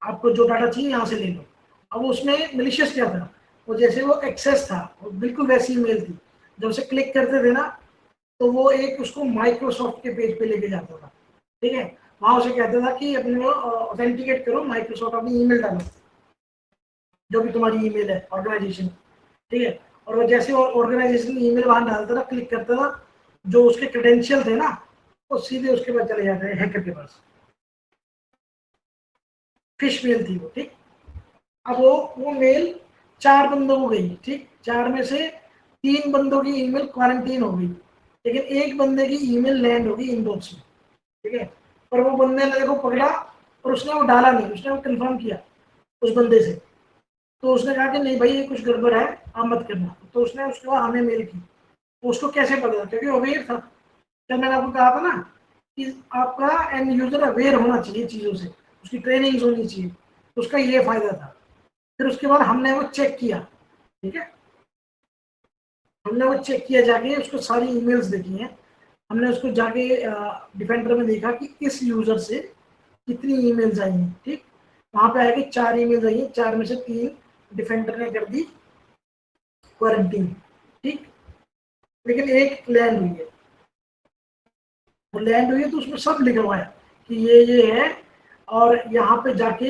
आपको जो डाटा चाहिए यहाँ से ले लो। अब उसमें मिलिशियस क्या था, वो जैसे वो एक्सेस था, वो बिल्कुल वैसी ईमेल थी, जब उसे क्लिक करते थे ना, तो वो एक उसको माइक्रोसॉफ्ट के पेज पे लेके जाता था, ठीक है, वहां उसे कहता था कि अपने ऑथेंटिकेट करो, माइक्रोसॉफ्ट अपनी ईमेल डालो, जो भी तुम्हारी ईमेल है ऑर्गेनाइजेशन, ठीक है, और वो जैसे ऑर्गेनाइजेशन ईमेल वहां डालता था, क्लिक करता था, जो उसके क्रेडेंशियल थे ना, वो सीधे उसके बाद चले जाते हैं हैकर के पास। फिश मेल थी वो, ठीक। अब वो मेल 4 बंदों को गई, ठीक, 4 में से 3 बंदों की ईमेल क्वारंटीन हो गई, लेकिन एक बंदे की ईमेल लैंड होगी इनबॉक्स में, ठीक है, पर वो बंदे ने को पकड़ा और उसने वो डाला नहीं, उसने वो कंफर्म किया उस बंदे से, तो उसने कहा कि नहीं भाई ये कुछ गड़बड़ है, आप मत करना, तो उसने उसके बाद हमें मेल की। उसको कैसे पता, क्योंकि अवेयर था, जब मैंने आपको कहा था ना कि आपका एंड यूजर अवेयर होना चाहिए चीज़ों से, उसकी ट्रेनिंग होनी चाहिए, तो उसका ये फायदा था। फिर उसके बाद हमने वो चेक किया, ठीक है, हमने वो चेक किया जाके, उसको सारी ईमेल्स देखी हैं, हमने उसको जाके डिफेंडर में देखा कि इस यूजर से कितनी ईमेल्स आई हैं, ठीक, वहां पे आया कि 4 ईमेल्स आई हैं, 4 में से 3 डिफेंडर ने कर दी क्वारंटीन, ठीक, लेकिन एक लैंड हुई है, वो लैंड हुई है तो उसमें सब लिखा हुआ है कि ये है, और यहाँ पे जाके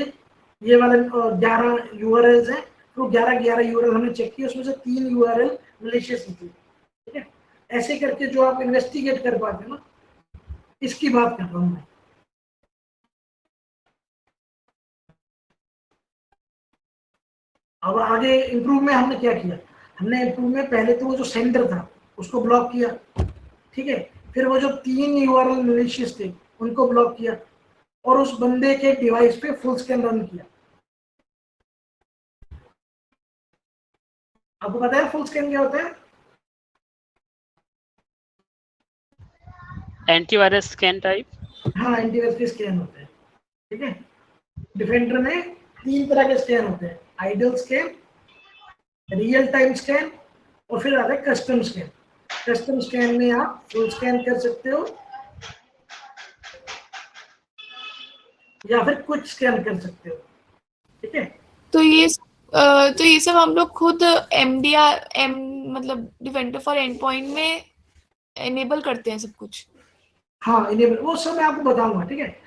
ये वाले 11 URLs हैं, तो 11 URL हमने चेक किए, उसमें से 3 URL मलेशियस निकली, ठीक है। ऐसे करके जो आप इन्वेस्टिगेट कर पाते हो ना, इसकी बात कर रहा हूँ मैं। अब आगे इम्प्रूव में हमने क्या किया, हमने इम्प्रूव में पहले तो वो जो सेंडर था उसको ब्लॉक किया, ठीक है, फिर वो जो 3 URL मलेशियस थे उनको ब्लॉक किया, और उस बंदे के डिवाइस पे फुल स्कैन रन किया। आपको पता है फुल स्कैन क्या होता है? Antivirus scan type. हाँ, एंटीवायरस के स्कैन होते हैं, ठीक है। डिफेंडर में 3 तरह के स्कैन होते हैं, idle scan, real time scan और फिर आता है कस्टम स्कैन। कस्टम स्कैन में आप फुल स्कैन कर सकते हो या फिर कुछ स्कैन कर सकते हो, ठीक है। तो ये सब हम लोग खुद एम मतलब डिफेंडर फॉर एंड पॉइंट में एनेबल करते हैं सब कुछ। हाँ, इनेबल वो सब मैं आपको बताऊंगा, ठीक है।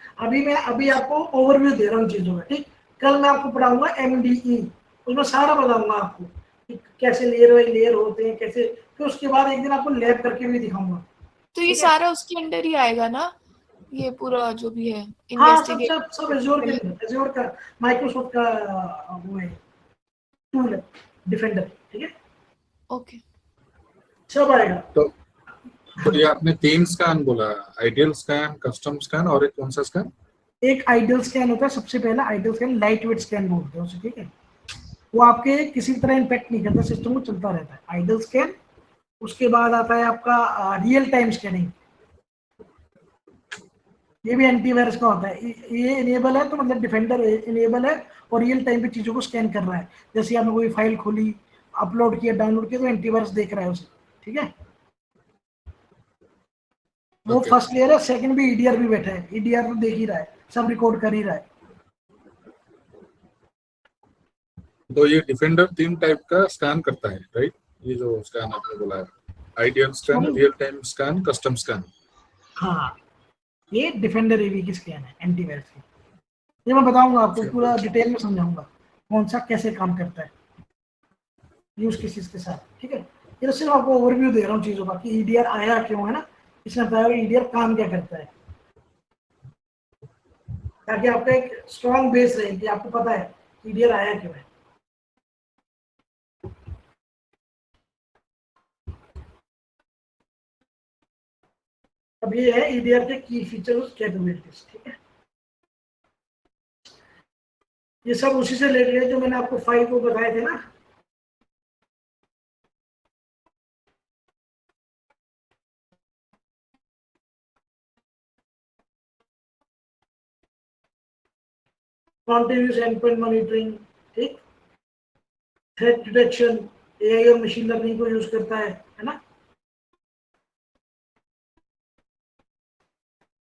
अभी आपको ओवरव्यू दे रहा हूँ चीजों का, ठीक। कल मैं आपको पढ़ाऊंगा MDE, उसमें सारा बताऊंगा आपको कि कैसे लेयर बाई लेयर होते हैं, कैसे। फिर उसके बाद एक दिन आपको लैब करके भी दिखाऊंगा। तो ये सारा उसके अंडर ही आएगा ना, ये पूरा जो भी है हाँ, सब इन्वेस्टिगेट। सब सब एज्योर के अंदर, एज्योर का माइक्रोसॉफ्ट का वो है, टूल है डिफेंडर, ठीक है। ओके। सब आएगा। तो ये आपने 3 स्कैन बोला, आइडियल स्कैन, कस्टम स्कैन और एक कौन सा स्कैन? एक आइडियल स्कैन होता है, सबसे पहला ideal scan, light weight scan बोलते हैं उसे, ठीक है। वो आपके किसी भी तरह इम्पैक्ट नहीं करता, सिस्टम को चलता रहता है, आइडियल स्कैन। उसके बाद आता है आपका रियल टाइम स्कैनिंग, ये भी एंटीवायरस का होता है। ये इनेबल है तो मतलब डिफेंडर इनेबल है और रियल टाइम पे चीजों को स्कैन कर रहा है। जैसे आपने कोई फाइल खोली, अपलोड किया, डाउनलोड किया, तो एंटीवायरस देख रहा है उसे, ठीक है। वो Okay. फर्स्ट लेयर है। सेकंड भी EDR भी बैठा है, EDR तो देख ही रहा है, सब रिकॉर्ड कर ही रहा है। तो ये डिफेंडर 3 टाइप का स्कैन करता है, राइट? ये जो स्कैन आपने बोला है, ideal scan, real time scan, custom scan. हाँ, ये डिफेंडर AV की स्कैन है, एंटीवायरस की। ये मैं बताऊंगा आपको, पूरा डिटेल में समझाऊंगा कौन सा कैसे काम करता है, यूज केसेस के साथ, ठीक है। ये तो सिर्फ आपको ओवरव्यू दे रहा हूँ चीजों का कि EDR आया क्यों, है ना। इसने बताया EDR काम क्या करता है, ताकि आपका एक स्ट्रॉन्ग बेस रहे कि आपको पता है EDR आया क्यों है। अब ये है EDR के की फीचर्स, कैपेबिलिटीज, ठीक है। ये सब उसी से रिलेटेड है जो मैंने आपको 5 को बताए थे ना। कॉन्टिन्यूस एंडपॉइंट मॉनिटरिंग, ठीक। थ्रेट डिटेक्शन, AI और मशीन लर्निंग को यूज करता है ना।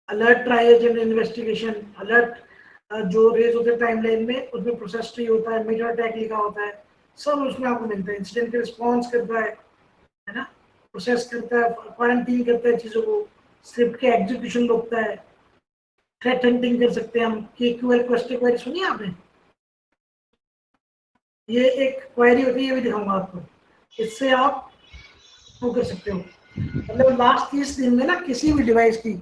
Alert trials and investigation, alert जो रेज होते हैं टाइमलाइन में, उसमें प्रोसेस ट्री होता है, मेजर अटैक लिखा होता है, सब उसमें आपको मिलता है। इंसिडेंट के रिस्पॉन्स करता है ना। प्रोसेस करता है, क्वारंटीन करता है चीजों को, स्क्रिप्ट के एग्जीक्यूशन रोकता है, थ्रेट हंटिंग कर सकते हैं हम। KQL क्वेरी सुनी है आपने? ये एक क्वेरी होती है, ये भी दिखाऊंगा आपको। इससे आप वो कर सकते हो, मतलब लास्ट 30 दिन में ना किसी भी डिवाइस की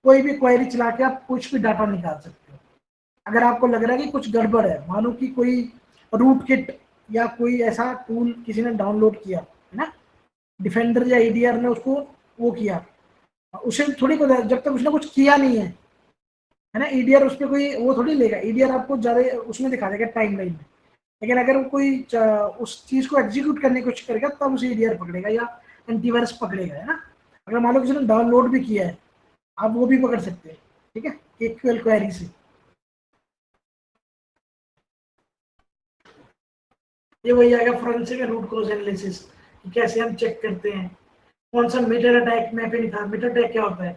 कोई भी क्वेरी चला के आप कुछ भी डाटा निकाल सकते हो। अगर आपको लग रहा है कि कुछ गड़बड़ है, मानो कि कोई रूट किट या कोई ऐसा टूल किसी ने डाउनलोड किया है ना, डिफेंडर या EDR ने उसको वो किया, उसे थोड़ी पता है, जब तक उसने कुछ किया नहीं है ना। EDR उस पर कोई वो थोड़ी लेगा, EDR आपको ज्यादा उसमें दिखा देगा टाइम लाइन में। लेकिन अगर वो कोई उस चीज को एग्जीक्यूट करने की कोशिश करेगा तब उसे EDR पकड़ेगा या एंटीवायरस पकड़ेगा, है ना। अगर मान लो किसी ने डाउनलोड भी किया है, आप वो भी पकड़ सकते हैं, ठीक है, KQL क्वेरी से। ये वही आएगा फोरेंसिक रूट कॉज एनालिसिस, कि कैसे हम चेक करते हैं कौन सा मेटर अटैक मैपिंग था। मेटर अटैक क्या होता है,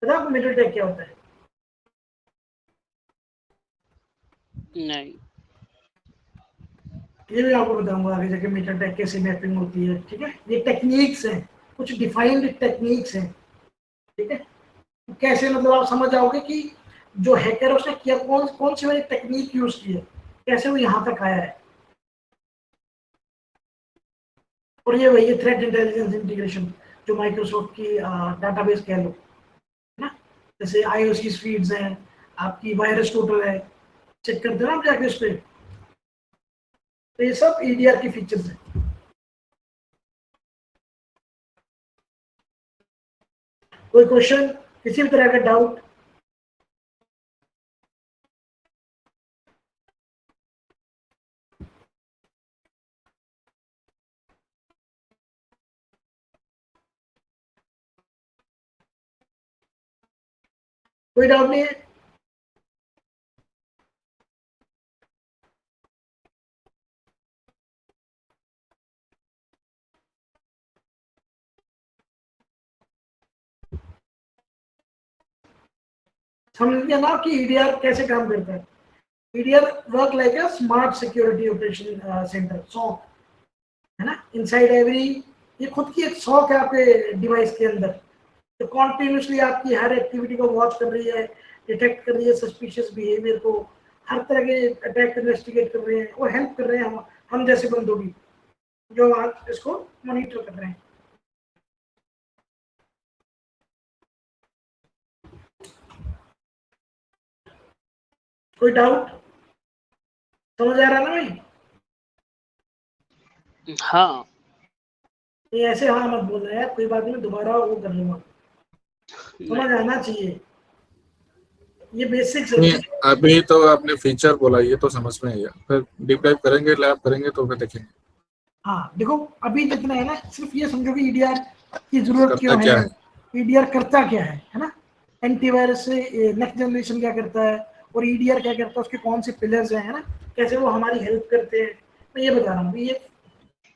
पता है आपको मेटर अटैक क्या होता है? नहीं। ये भी आपको बताऊंगा आगे जाके मेटा अटैक कैसे मैपिंग होती है, ठीक है। ये टेक्निक्स हैं, कुछ डिफाइंड टेक्निक्स हैं, ठीक है। कैसे मतलब आप समझ जाओगे कि जो हैकर उसने किया कौन कौन सी वाली टेक्निक यूज की है, कैसे वो यहाँ तक आया है। और ये वही है थ्रेट इंटेलिजेंस इंटीग्रेशन, जो माइक्रोसॉफ्ट की डाटाबेस कह लो, है ना। जैसे IOC फीड्स हैं, आपकी वायरस टोटल है, चेक करते हो ना आप जाके उस पर। तो ये सब EDR की फीचर्स हैं। कोई क्वेश्चन, किसी भी तरह का डाउट? कोई डाउट नहीं है? समझ गया ना कि ईडीआर कैसे काम करता है? EDR work like a smart security operation centre, SOC है ना, इनसाइड एवरी, ये खुद की एक सॉक है आपके डिवाइस के अंदर, तो कॉन्टिन्यूसली आपकी हर एक्टिविटी को वॉच कर रही है, डिटेक्ट कर रही है सस्पिशियस बिहेवियर को, हर तरह के अटैक इन्वेस्टिगेट कर रहे हैं और हेल्प कर रहे हैं हम जैसे बंदों की जो आज इसको मॉनिटर कर रहे हैं। कोई डाउट? समझ आ रहा है ना भाई? हाँ ये ऐसे हाँ मत बोल रहे हैं, कोई बात नहीं, दोबारा वो कर लूंगा, समझ आना चाहिए, ये बेसिक्स है। नहीं, अभी तो आपने फीचर बोला, ये तो समझ में आया, फिर डीप डाइव करेंगे, लैब करेंगे तो फिर देखेंगे। हाँ देखो, अभी जितना है ना, सिर्फ ये समझो कि ईडीआर की जरूरत करता क्यों क्या है, ईडीआर करता क्या है ना, एंटीवायरस से नेक्स्ट जनरेशन क्या करता है और ईडीआर क्या करता है, उसके कौन से पिलर्स हैं, है ना, कैसे वो हमारी हेल्प करते हैं, मैं ये बता रहा हूँ। ये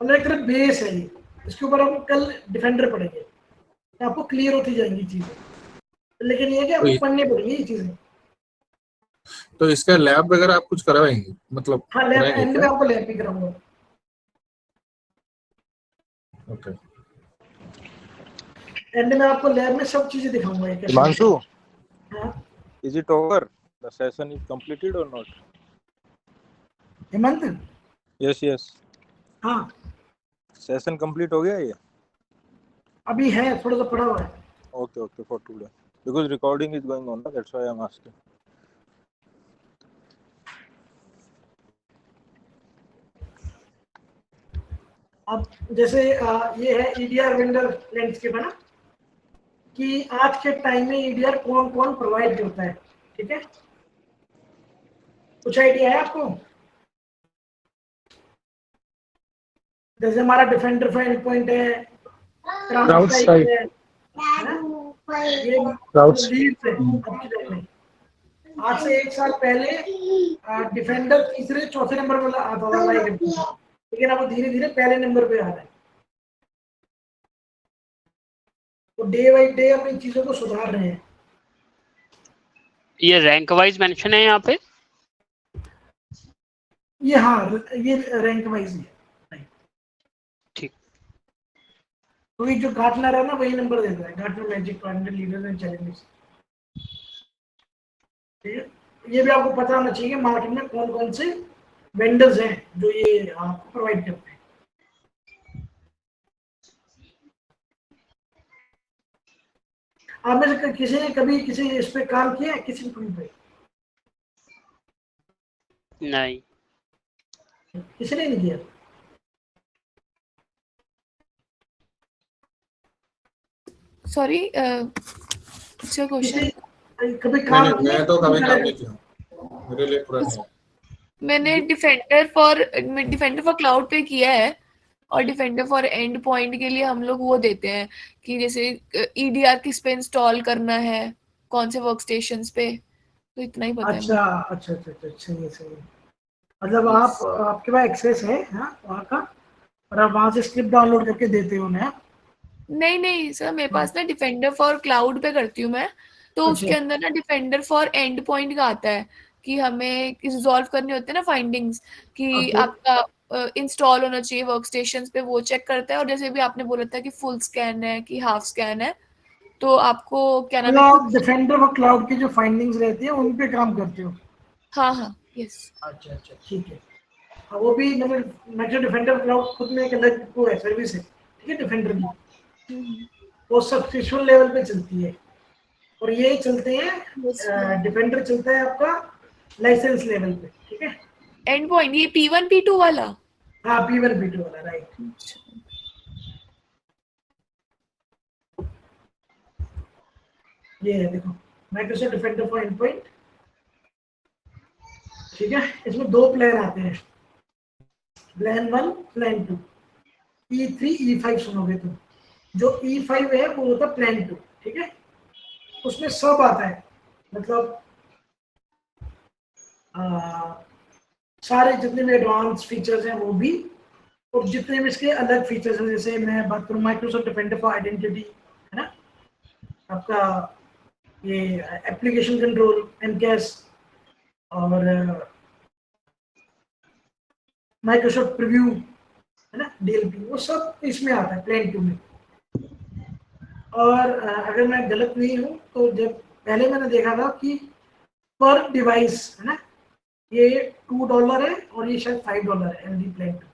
मतलब एक तरह बेस है, ये इसके ऊपर हम कल डिफेंडर पढ़ेंगे, तो आपको क्लियर होती जाएंगी चीजें, लेकिन ये कि आपको पढ़नी पड़ेगी ये चीजें। तो इसका लैब वगैरह आप कुछ करवाएंगे, मतलब हाँ लैब कराएंगे एंड में क्या? आपको लैब भी कराऊंगा। ओके, एंड में आपको लैब में सब चीजें दिखाऊंगा। ये कैसे Himanshu, हाँ is it over? The session is completed or not? Hemant, Yes, yes. हाँ Session complete हो गया ये? अभी है, थोड़ा सा पड़ा हुआ है। Okay, okay, for today. Because recording is going on, that's why I'm asking. अब जैसे ये है ईडीआर वेंडर लैंडस्केप, है ना, कि आज के टाइम में ईडीआर कौन कौन प्रोवाइड करता है, ठीक है, कुछ आइडिया है आपको? जैसे हमारा डिफेंडर फॉर एंड पॉइंट है, CrowdStrike है ना? ये लीड्स है आज के टाइम में। आज से 1 साल पहले डिफेंडर तीसरे चौथे नंबर पर आता था लाइक, लेकिन अब धीरे धीरे पहले नंबर पे आ रहा है। तो डे बाई डे अपनी चीजों को सुधार रहे हैं। ये रैंक वाइज मेंशन है यहाँ पे? ये हाँ, ये रैंक वाइज है। ठीक। तो ये जो गार्टनर है ना, वही नंबर देता है, Gartner magic quadrant leaders and challenges. ठीक है, ये भी आपको पता होना चाहिए कि मार्केट में कौन कौन से वेंडर्स हैं जो ये आपको प्रोवाइड करते हैं। आप में से किसी ने कभी किसी इस पे काम किया है, किसी टूल पे? नहीं, किसी ने नहीं किया? सॉरी, अच्छा क्वेश्चन। कभी काम मैं तो कभी काम नहीं किया, मेरे लिए पूरा नहीं है। मैंने डिफेंडर फॉर क्लाउड पे किया है, और डिफेंडर फॉर एंड पॉइंट के लिए हम लोग वो देते हैं कि जैसे ईडीआर किस पे इंस्टॉल करना है, कौन से वर्क स्टेशंस पे, तो इतना ही पता है। अच्छा अच्छा अच्छा अच्छा, सही है सही है। मतलब आपके पास एक्सेस है हाँ वहाँ का, और आप वहाँ से स्क्रिप्ट डाउनलोड करके देते हो ना? नहीं सर, मेरे पास ना डिफेंडर फॉर क्लाउड पे करती हूँ मैं, तो अच्छा। उसके अंदर ना डिफेंडर फॉर एंड पॉइंट का आता है कि हमें रिजॉल्व करने होते हैं ना फाइंडिंग्स, कि Okay. आपका इंस्टॉल होना चाहिए वर्क स्टेशन पे, वो चेक करता है। और जैसे भी आपने बोला था कि फुल स्कैन है कि हाफ स्कैन है, तो आपको क्या नाम है, खुद। डिफेंडर फॉर क्लाउड की जो फाइंडिंग्स रहती है उन पे काम करते हो? हाँ यस। अच्छा अच्छा ठीक है। हाँ, वो भी मतलब डिफेंडर क्लाउड खुद में एक अलग वो है, सर्विस है, ठीक है, डिफेंडर की वो सब्सक्रिप्शन लेवल पे चलती है, और ये चलते हैं डिफेंडर चलता है आपका लाइसेंस लेवल पे, ठीक है। एंड पॉइंट ये P1 P2 वाला? हाँ P1 P2 वाला, राइट। ये है देखो, Microsoft defender for and point, ठीक है। इसमें 2 प्लान आते हैं, प्लान 1 प्लान 2, E3 E5 सुनोगे तुम। जो E5 है वो होता है प्लान 2, ठीक है, उसमें सब आता है, मतलब सारे जितने भी एडवांस फीचर्स हैं वो भी, और जितने भी इसके अलग फीचर्स हैं, जैसे मैं बात करूँ माइक्रोसॉफ्ट डिफेंडर फॉर आइडेंटिटी, है ना, आपका ये एप्लीकेशन कंट्रोल, एमकेएस, और माइक्रोसॉफ्ट प्रीव्यू, है ना, डीएलपी, वो सब इसमें आता है प्लान 2 में। और अगर मैं गलत नहीं हूँ तो जब पहले मैंने देखा था कि पर डिवाइस, है ना, ये $2 है और ये शायद $5 है एमडी प्लान 2,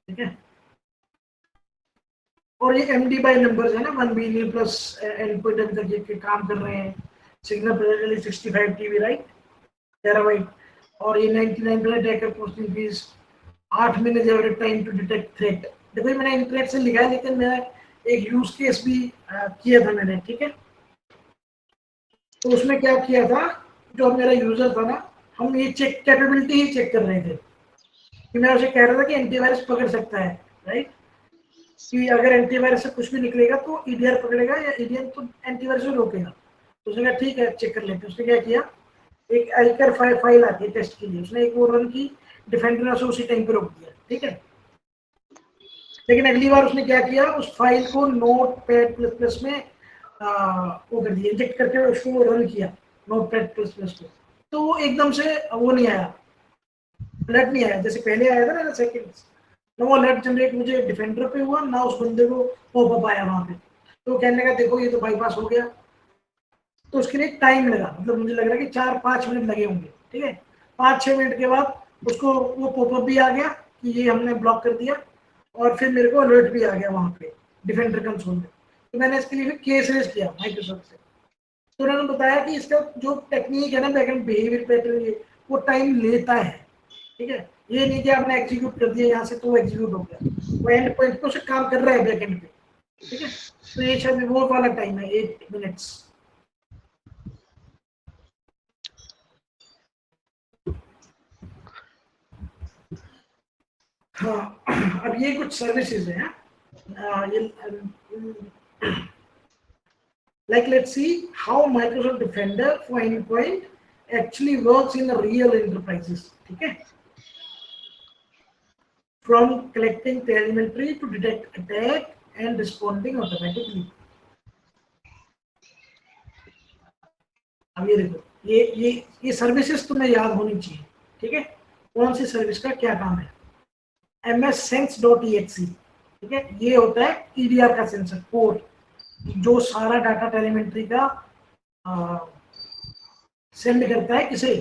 ठीक है। और ये एमडी बाय नंबर्स है ना, 1 बिलियन प्लस एंडपॉइंट अभी तक ये काम कर रहे हैं। Signal project 65 TB, right, terabyte. और ये 99 attacker posting fees, 8 minute average time to detect threat. देखो ये मैंने इंटरनेट से लिखा है, लेकिन मैं एक यूज केस भी किया था मैंने, ठीक है। तो उसमें क्या किया था, जो मेरा यूजर था ना, हम ये चेक कैपेबिलिटी ही चेक कर रहे थे कि मैं उसे कह रहा था कि एंटीवायरस पकड़ सकता है, राइट, कि अगर एंटीवायरस से कुछ भी निकलेगा तो ईडीआर पकड़ेगा या ईडीआर तो एंटीवायरस को रोकेगा। तो उसने कहा ठीक है चेक कर लेते हैं। उसने क्या किया, एक आइकर फाइल आती है टेस्ट के लिए, उसने एक वो रन की, डिफेंडर ने उसी टाइम पे रोक दिया, ठीक है। लेकिन अगली बार उसने क्या किया, उस फाइल को नोटपैड प्लस प्लस में वो कर दिया, इंजेक्ट करके उसको रन किया नोटपैड प्लस प्लस को, तो वो एकदम से वो नहीं आया, अलर्ट नहीं आया जैसे पहले आया था ना सेकंड्स, ना वो अलर्ट जनरेट मुझे डिफेंडर पे हुआ, ना उस बंदे को पॉपअप आया वहां पे। तो कहने का देखो ये तो बाईपास हो गया। तो उसके लिए टाइम लगा, मतलब मुझे लग रहा है कि 4-5 मिनट लगे होंगे, ठीक है। 5-6 मिनट के बाद उसको वो पॉपअप भी आ गया कि ये हमने ब्लॉक कर दिया, और फिर मेरे को अलर्ट भी आ गया वहां पे डिफेंडर कंसोल में। तो मैंने इसके लिए केस रेज किया माइक्रोसॉफ्ट से। तो उन्होंने बताया कि इसका जो टेक्निक है ना, बैकएंड बिहेवियर पैटर्न, वो टाइम लेता है, ठीक है। ये नहीं कि आपने एग्जीक्यूट कर दिया यहाँ से तो वो एग्जीक्यूट हो गया, वो एंड पॉइंट पे उसे काम कर रहा है बैकएंड पे, ठीक है। तो ये शायद वो वाला टाइम है 8 मिनट्स। हाँ, अब ये कुछ सर्विसेज हैं, like let's see how Microsoft Defender for Endpoint actually works in the real enterprises, ठीक है। From collecting telemetry to detect attack and responding automatically. अब ये देखो, ये सर्विसेज तुम्हें याद होनी चाहिए, ठीक है। कौन सी सर्विस का क्या काम है। mssense.exe, ठीक है, ये होता है ईडीआर का सेंसर पोर्ट, जो सारा डाटा टेलीमेट्री का सेंड करता है किसे,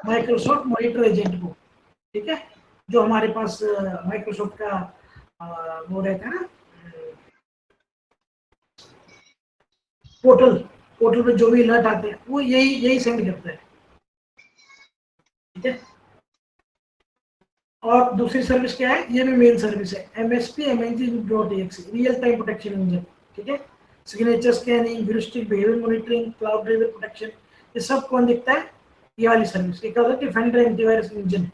माइक्रोसॉफ्ट मॉनिटर एजेंट को, ठीक है। जो हमारे पास माइक्रोसॉफ्ट का वो रहता है ना, पोर्टल पे जो भी अलर्ट आते हैं वो यही सेंड करता है, ठीक है। और दूसरी सर्विस क्या है, ये भी मेन सर्विस है, mspmng.exe, real time protection engine, ठीक है। Signature scanning, heuristic behaviour monitoring, cloud driver protection, ये सब कौन दिखता है, ये वाली सर्विस। एक होता है डिफेंडर एंटीवायरस इंजन।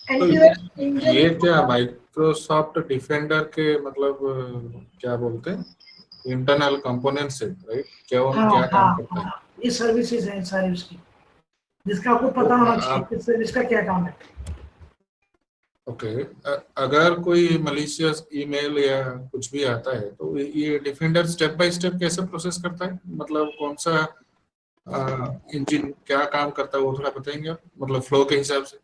तो ये क्या माइक्रोसॉफ्ट डिफेंडर के मतलब क्या बोलते हैं, इंटरनल कंपोनेंट्स है, राइट, क्या क्या काम करता है। ये सर्विसेज हैं सारी उसकी, जिसका आपको पता होना चाहिए कि सर्विस का क्या काम है। ओके, अगर कोई मलिशियस ईमेल या कुछ भी आता है तो ये डिफेंडर स्टेप बाय स्टेप कैसे प्रोसेस करता है, मतलब कौन सा इंजन क्या काम करता है वो थोड़ा बताएंगे आप, मतलब फ्लो के हिसाब से।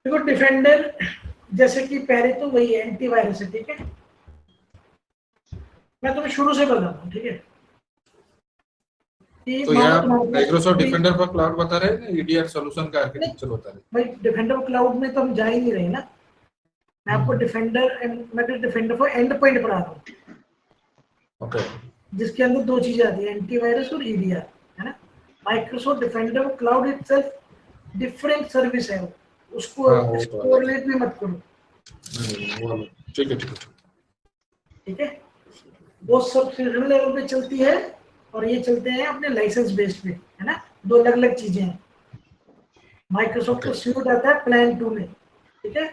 देखो डिफेंडर जैसे कि पहले तो वही एंटीवायरस है, ठीक है। मैं तुम्हें शुरू से बताता हूँ, ठीक है। तो यहाँ माइक्रोसॉफ्ट डिफेंडर फॉर क्लाउड बता रहे हैं, ईडीआर सॉल्यूशन का आर्किटेक्चर बता रहे हैं। भाई डिफेंडर क्लाउड में तो हम जा ही नहीं रहे ना, मैं आपको डिफेंडर फॉर एंड पॉइंट पढ़ा रहा हूँ, ओके, जिसके अंदर दो चीजें आती है, एंटीवायरस और ईडीआर, है ना। Microsoft defender cloud itself different service है, उसको कोरिलेट भी मत करो, ठीक है, ठीक है। वो सब्सक्रिप्शन लेवल पे चलती है और ये चलते हैं अपने लाइसेंस बेस्ड पे, है ना, दो अलग अलग चीजें हैं। माइक्रोसॉफ्ट का सूट आता है प्लान 2 में, ठीक है।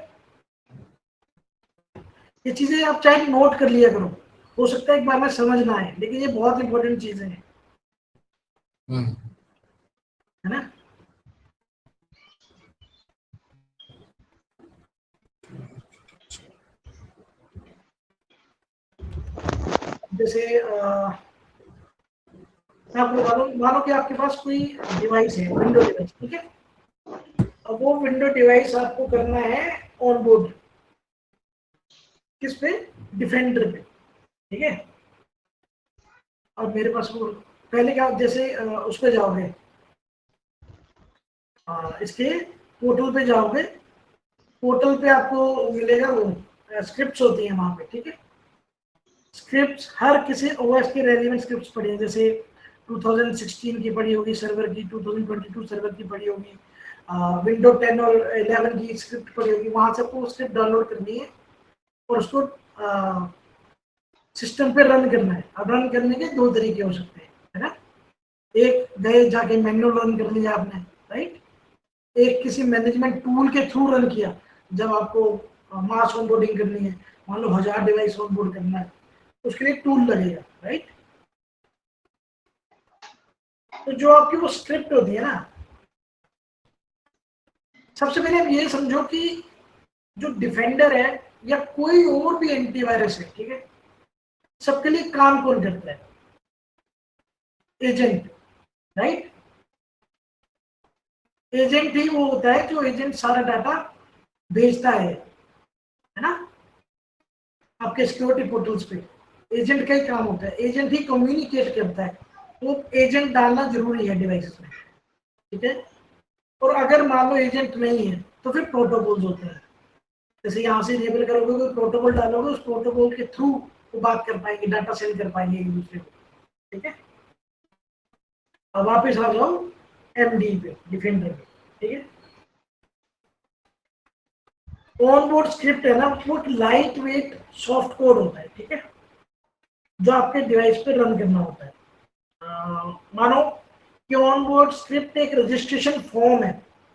ये चीजें आप चाहे नोट कर लिया करो, हो सकता है एक बार में समझ ना आए, लेकिन ये बहुत इंपॉर्टेंट चीजें हैं, है ना। जैसे मैं आपको बता दूं, मानो कि आपके पास कोई डिवाइस है, विंडो डिवाइस, ठीक है। अब वो विंडो डिवाइस आपको करना है ऑन बोर्ड, किस पे, डिफेंडर पे, ठीक है। और मेरे पास वो पहले क्या, जैसे उस पे जाओगे, इसके पोर्टल पे जाओगे, पोर्टल पे आपको मिलेगा वो स्क्रिप्ट्स होती हैं वहां पे, ठीक है। स्क्रिप्ट्स हर किसी ओएस के रेलेवेंट स्क्रिप्ट्स पढ़ी हैं, जैसे 2016 की पढ़ी होगी सर्वर की, 2022 सर्वर की पढ़ी होगी, विंडो 10 और 11 की स्क्रिप्ट पढ़ी होगी, वहां से आपको स्क्रिप्ट डाउनलोड करनी है और उसको सिस्टम पे रन करना है। अब रन करने के दो तरीके हो सकते हैं, है ना। एक गए जाके मैनुअल रन कर लिया आपने, राइट। एक किसी मैनेजमेंट टूल के थ्रू रन किया, जब आपको मास ऑनबोर्डिंग करनी है, मान लो 1000 डिवाइस ऑनबोर्ड करना है, उसके लिए टूल लगेगा, राइट। तो जो आपकी वो स्क्रिप्ट होती है ना, सबसे पहले आप ये समझो कि जो डिफेंडर है या कोई और भी एंटीवायरस है, ठीक है, सबके लिए काम कौन करता है, एजेंट, राइट। एजेंट ही वो होता है जो एजेंट सारा डाटा भेजता है ना, आपके सिक्योरिटी पोर्टल्स पे। एजेंट का ही काम होता है, एजेंट ही कम्युनिकेट करता है, तो एजेंट डालना जरूरी है डिवाइसेस में, ठीक है। और अगर मान लो एजेंट नहीं है तो फिर प्रोटोकॉल्स होते हैं, जैसे यहाँ से इनेबल करोगे कोई प्रोटोकॉल डालोगे, उस प्रोटोकॉल के थ्रू वो बात कर पाएंगे, डाटा सेंड कर पाएंगे एक दूसरे को, ठीक है। अब वापिस आ जाओ एमडी पे, डिफेंडर पे, ठीक है। ऑनबोर्ड स्क्रिप्ट है ना, वो लाइट वेट सॉफ्ट कोड होता है, ठीक है, जो आपके डिवाइस पे रन करना होता है। मानो कि ऑनबोर्ड स्क्रिप्ट एक रजिस्ट्रेशन फॉर्म है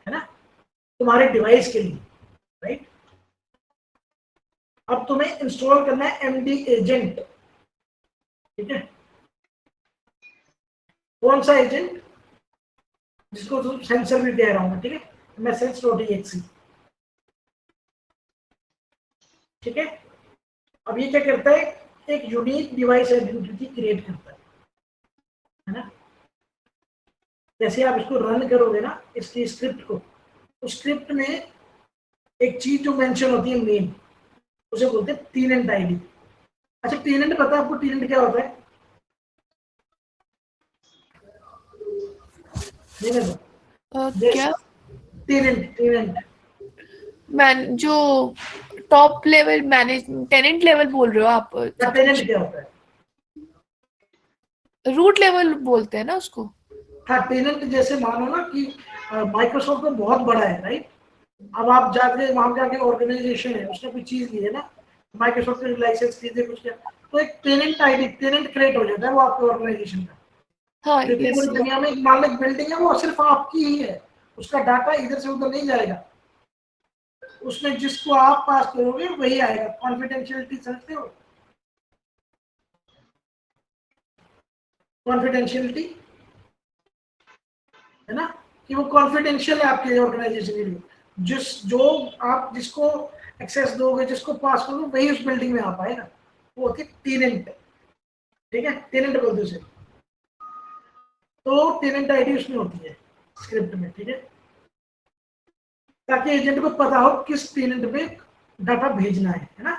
ना, तुम्हारे डिवाइस के लिए, राइट। अब तुम्हें इंस्टॉल करना है एमडी एजेंट, ठीक है। कौन सा एजेंट, जिसको तुम सेंसर भी कह रहा हूं, ठीक है, मैं sense.exe, ठीक है। अब ये क्या करता है, एक यूनिक डिवाइस आइडेंटिटी क्रिएट करता है ना। जैसे आप इसको रन करोगे ना, इसकी स्क्रिप्ट को, उस स्क्रिप्ट में एक चीज जो मेंशन होती है मेन, उसे बोलते हैं टेनेंट आईडी। अच्छा, टेनेंट पता है आपको, टेनेंट क्या होता है? नहीं नहीं, क्या टेनेंट मैन जो top level manage tenant level बोल रहे हो आप? टेनेंट क्या होता है? रूट लेवल बोलते हैं ना उसको। हाँ, टेनेंट जैसे मानो ना कि माइक्रोसॉफ्ट तो बहुत बड़ा है, राइट। अब आप जाके वहां जाके ऑर्गेनाइजेशन है, उसने कोई चीज ली है ना, माइक्रोसॉफ्ट के लाइसेंस खरीदे कुछ किया, तो एक टेनेंट आईडी, टेनेंट क्रिएट हो जाता है वो आपके ऑर्गेनाइजेशन का। हाँ, क्योंकि पूरी दुनिया में एक मालिक बिल्डिंग है, वो सिर्फ आपकी ही है, उसका डाटा इधर से उधर नहीं जाएगा, उसमें जिसको आप पास करोगे वही आएगा। कॉन्फिडेंशियलिटी समझते हो? कॉन्फिडेंशियलिटी है ना, कि वो कॉन्फिडेंशियल है आपके ऑर्गेनाइजेशन के लिए, जो आप जिसको एक्सेस दोगे, जिसको पास करोगे, वही उस बिल्डिंग में आ पाएगा। वो होती है टेनेंट, ठीक है, टेनेंट बोलते उसे। तो टेनेंट आईडी उसमें होती है स्क्रिप्ट में, ठीक है, ताकि एजेंट को पता हो किस टेनेंट पे डाटा भेजना है ना।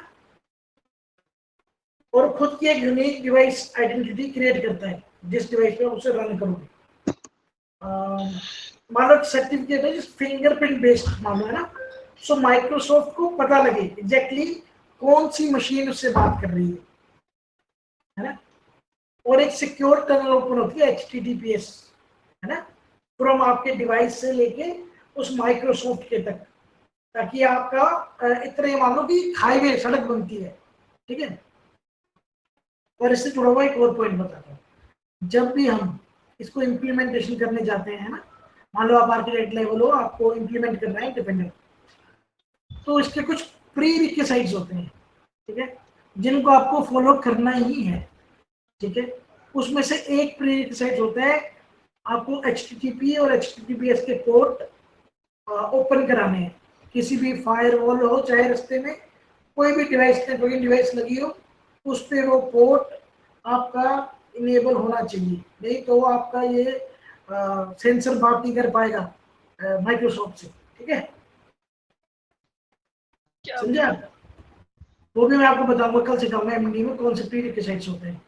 और खुद की एक यूनिक डिवाइस आइडेंटिटी क्रिएट करता है, जिस डिवाइस पे उसे रन करोगे। मान लो सर्टिफिकेट है जिस फिंगरप्रिंट बेस्ड मानो है ना, सो माइक्रोसॉफ्ट को पता लगे एग्जैक्टली कौन सी मशीन उससे बात कर रही है ना। और एक सिक्योर टनल ओपन होती है HTTPS, है ना, फ्रॉम आपके डिवाइस से लेके उस माइक्रोसॉफ्ट के तक, ताकि आपका इतने मान लो कि हाईवे सड़क बनती है, ठीक है। और इससे जुड़ा हुआ एक और पॉइंट बताता हूँ, जब भी हम इसको इम्प्लीमेंटेशन करने जाते हैं ना, मान लो आप आर्किटेक्ट लेवल हो, आपको इम्प्लीमेंट करना है डिफेंडर, तो इसके कुछ प्री रिक्विजिट्स होते हैं, ठीक है, जिनको आपको फॉलो करना ही है, ठीक है। उसमें से एक प्री रिक्विजिट होता है आपको HTTP और HTTPS के पोर्ट ओपन कराने हैं। किसी भी फायरवॉल हो, चाहे रास्ते में कोई भी डिवाइस, नेटवर्किंग डिवाइस लगी हो, उस पे वो पोर्ट आपका इनेबल होना चाहिए, नहीं तो आपका ये सेंसर बात नहीं कर पाएगा माइक्रोसॉफ्ट से, ठीक है, समझे आप? वो भी मैं आपको बताऊंगा, कल सिखाऊंगा MD में कौन से प्री रिक्विजिट्स होते हैं।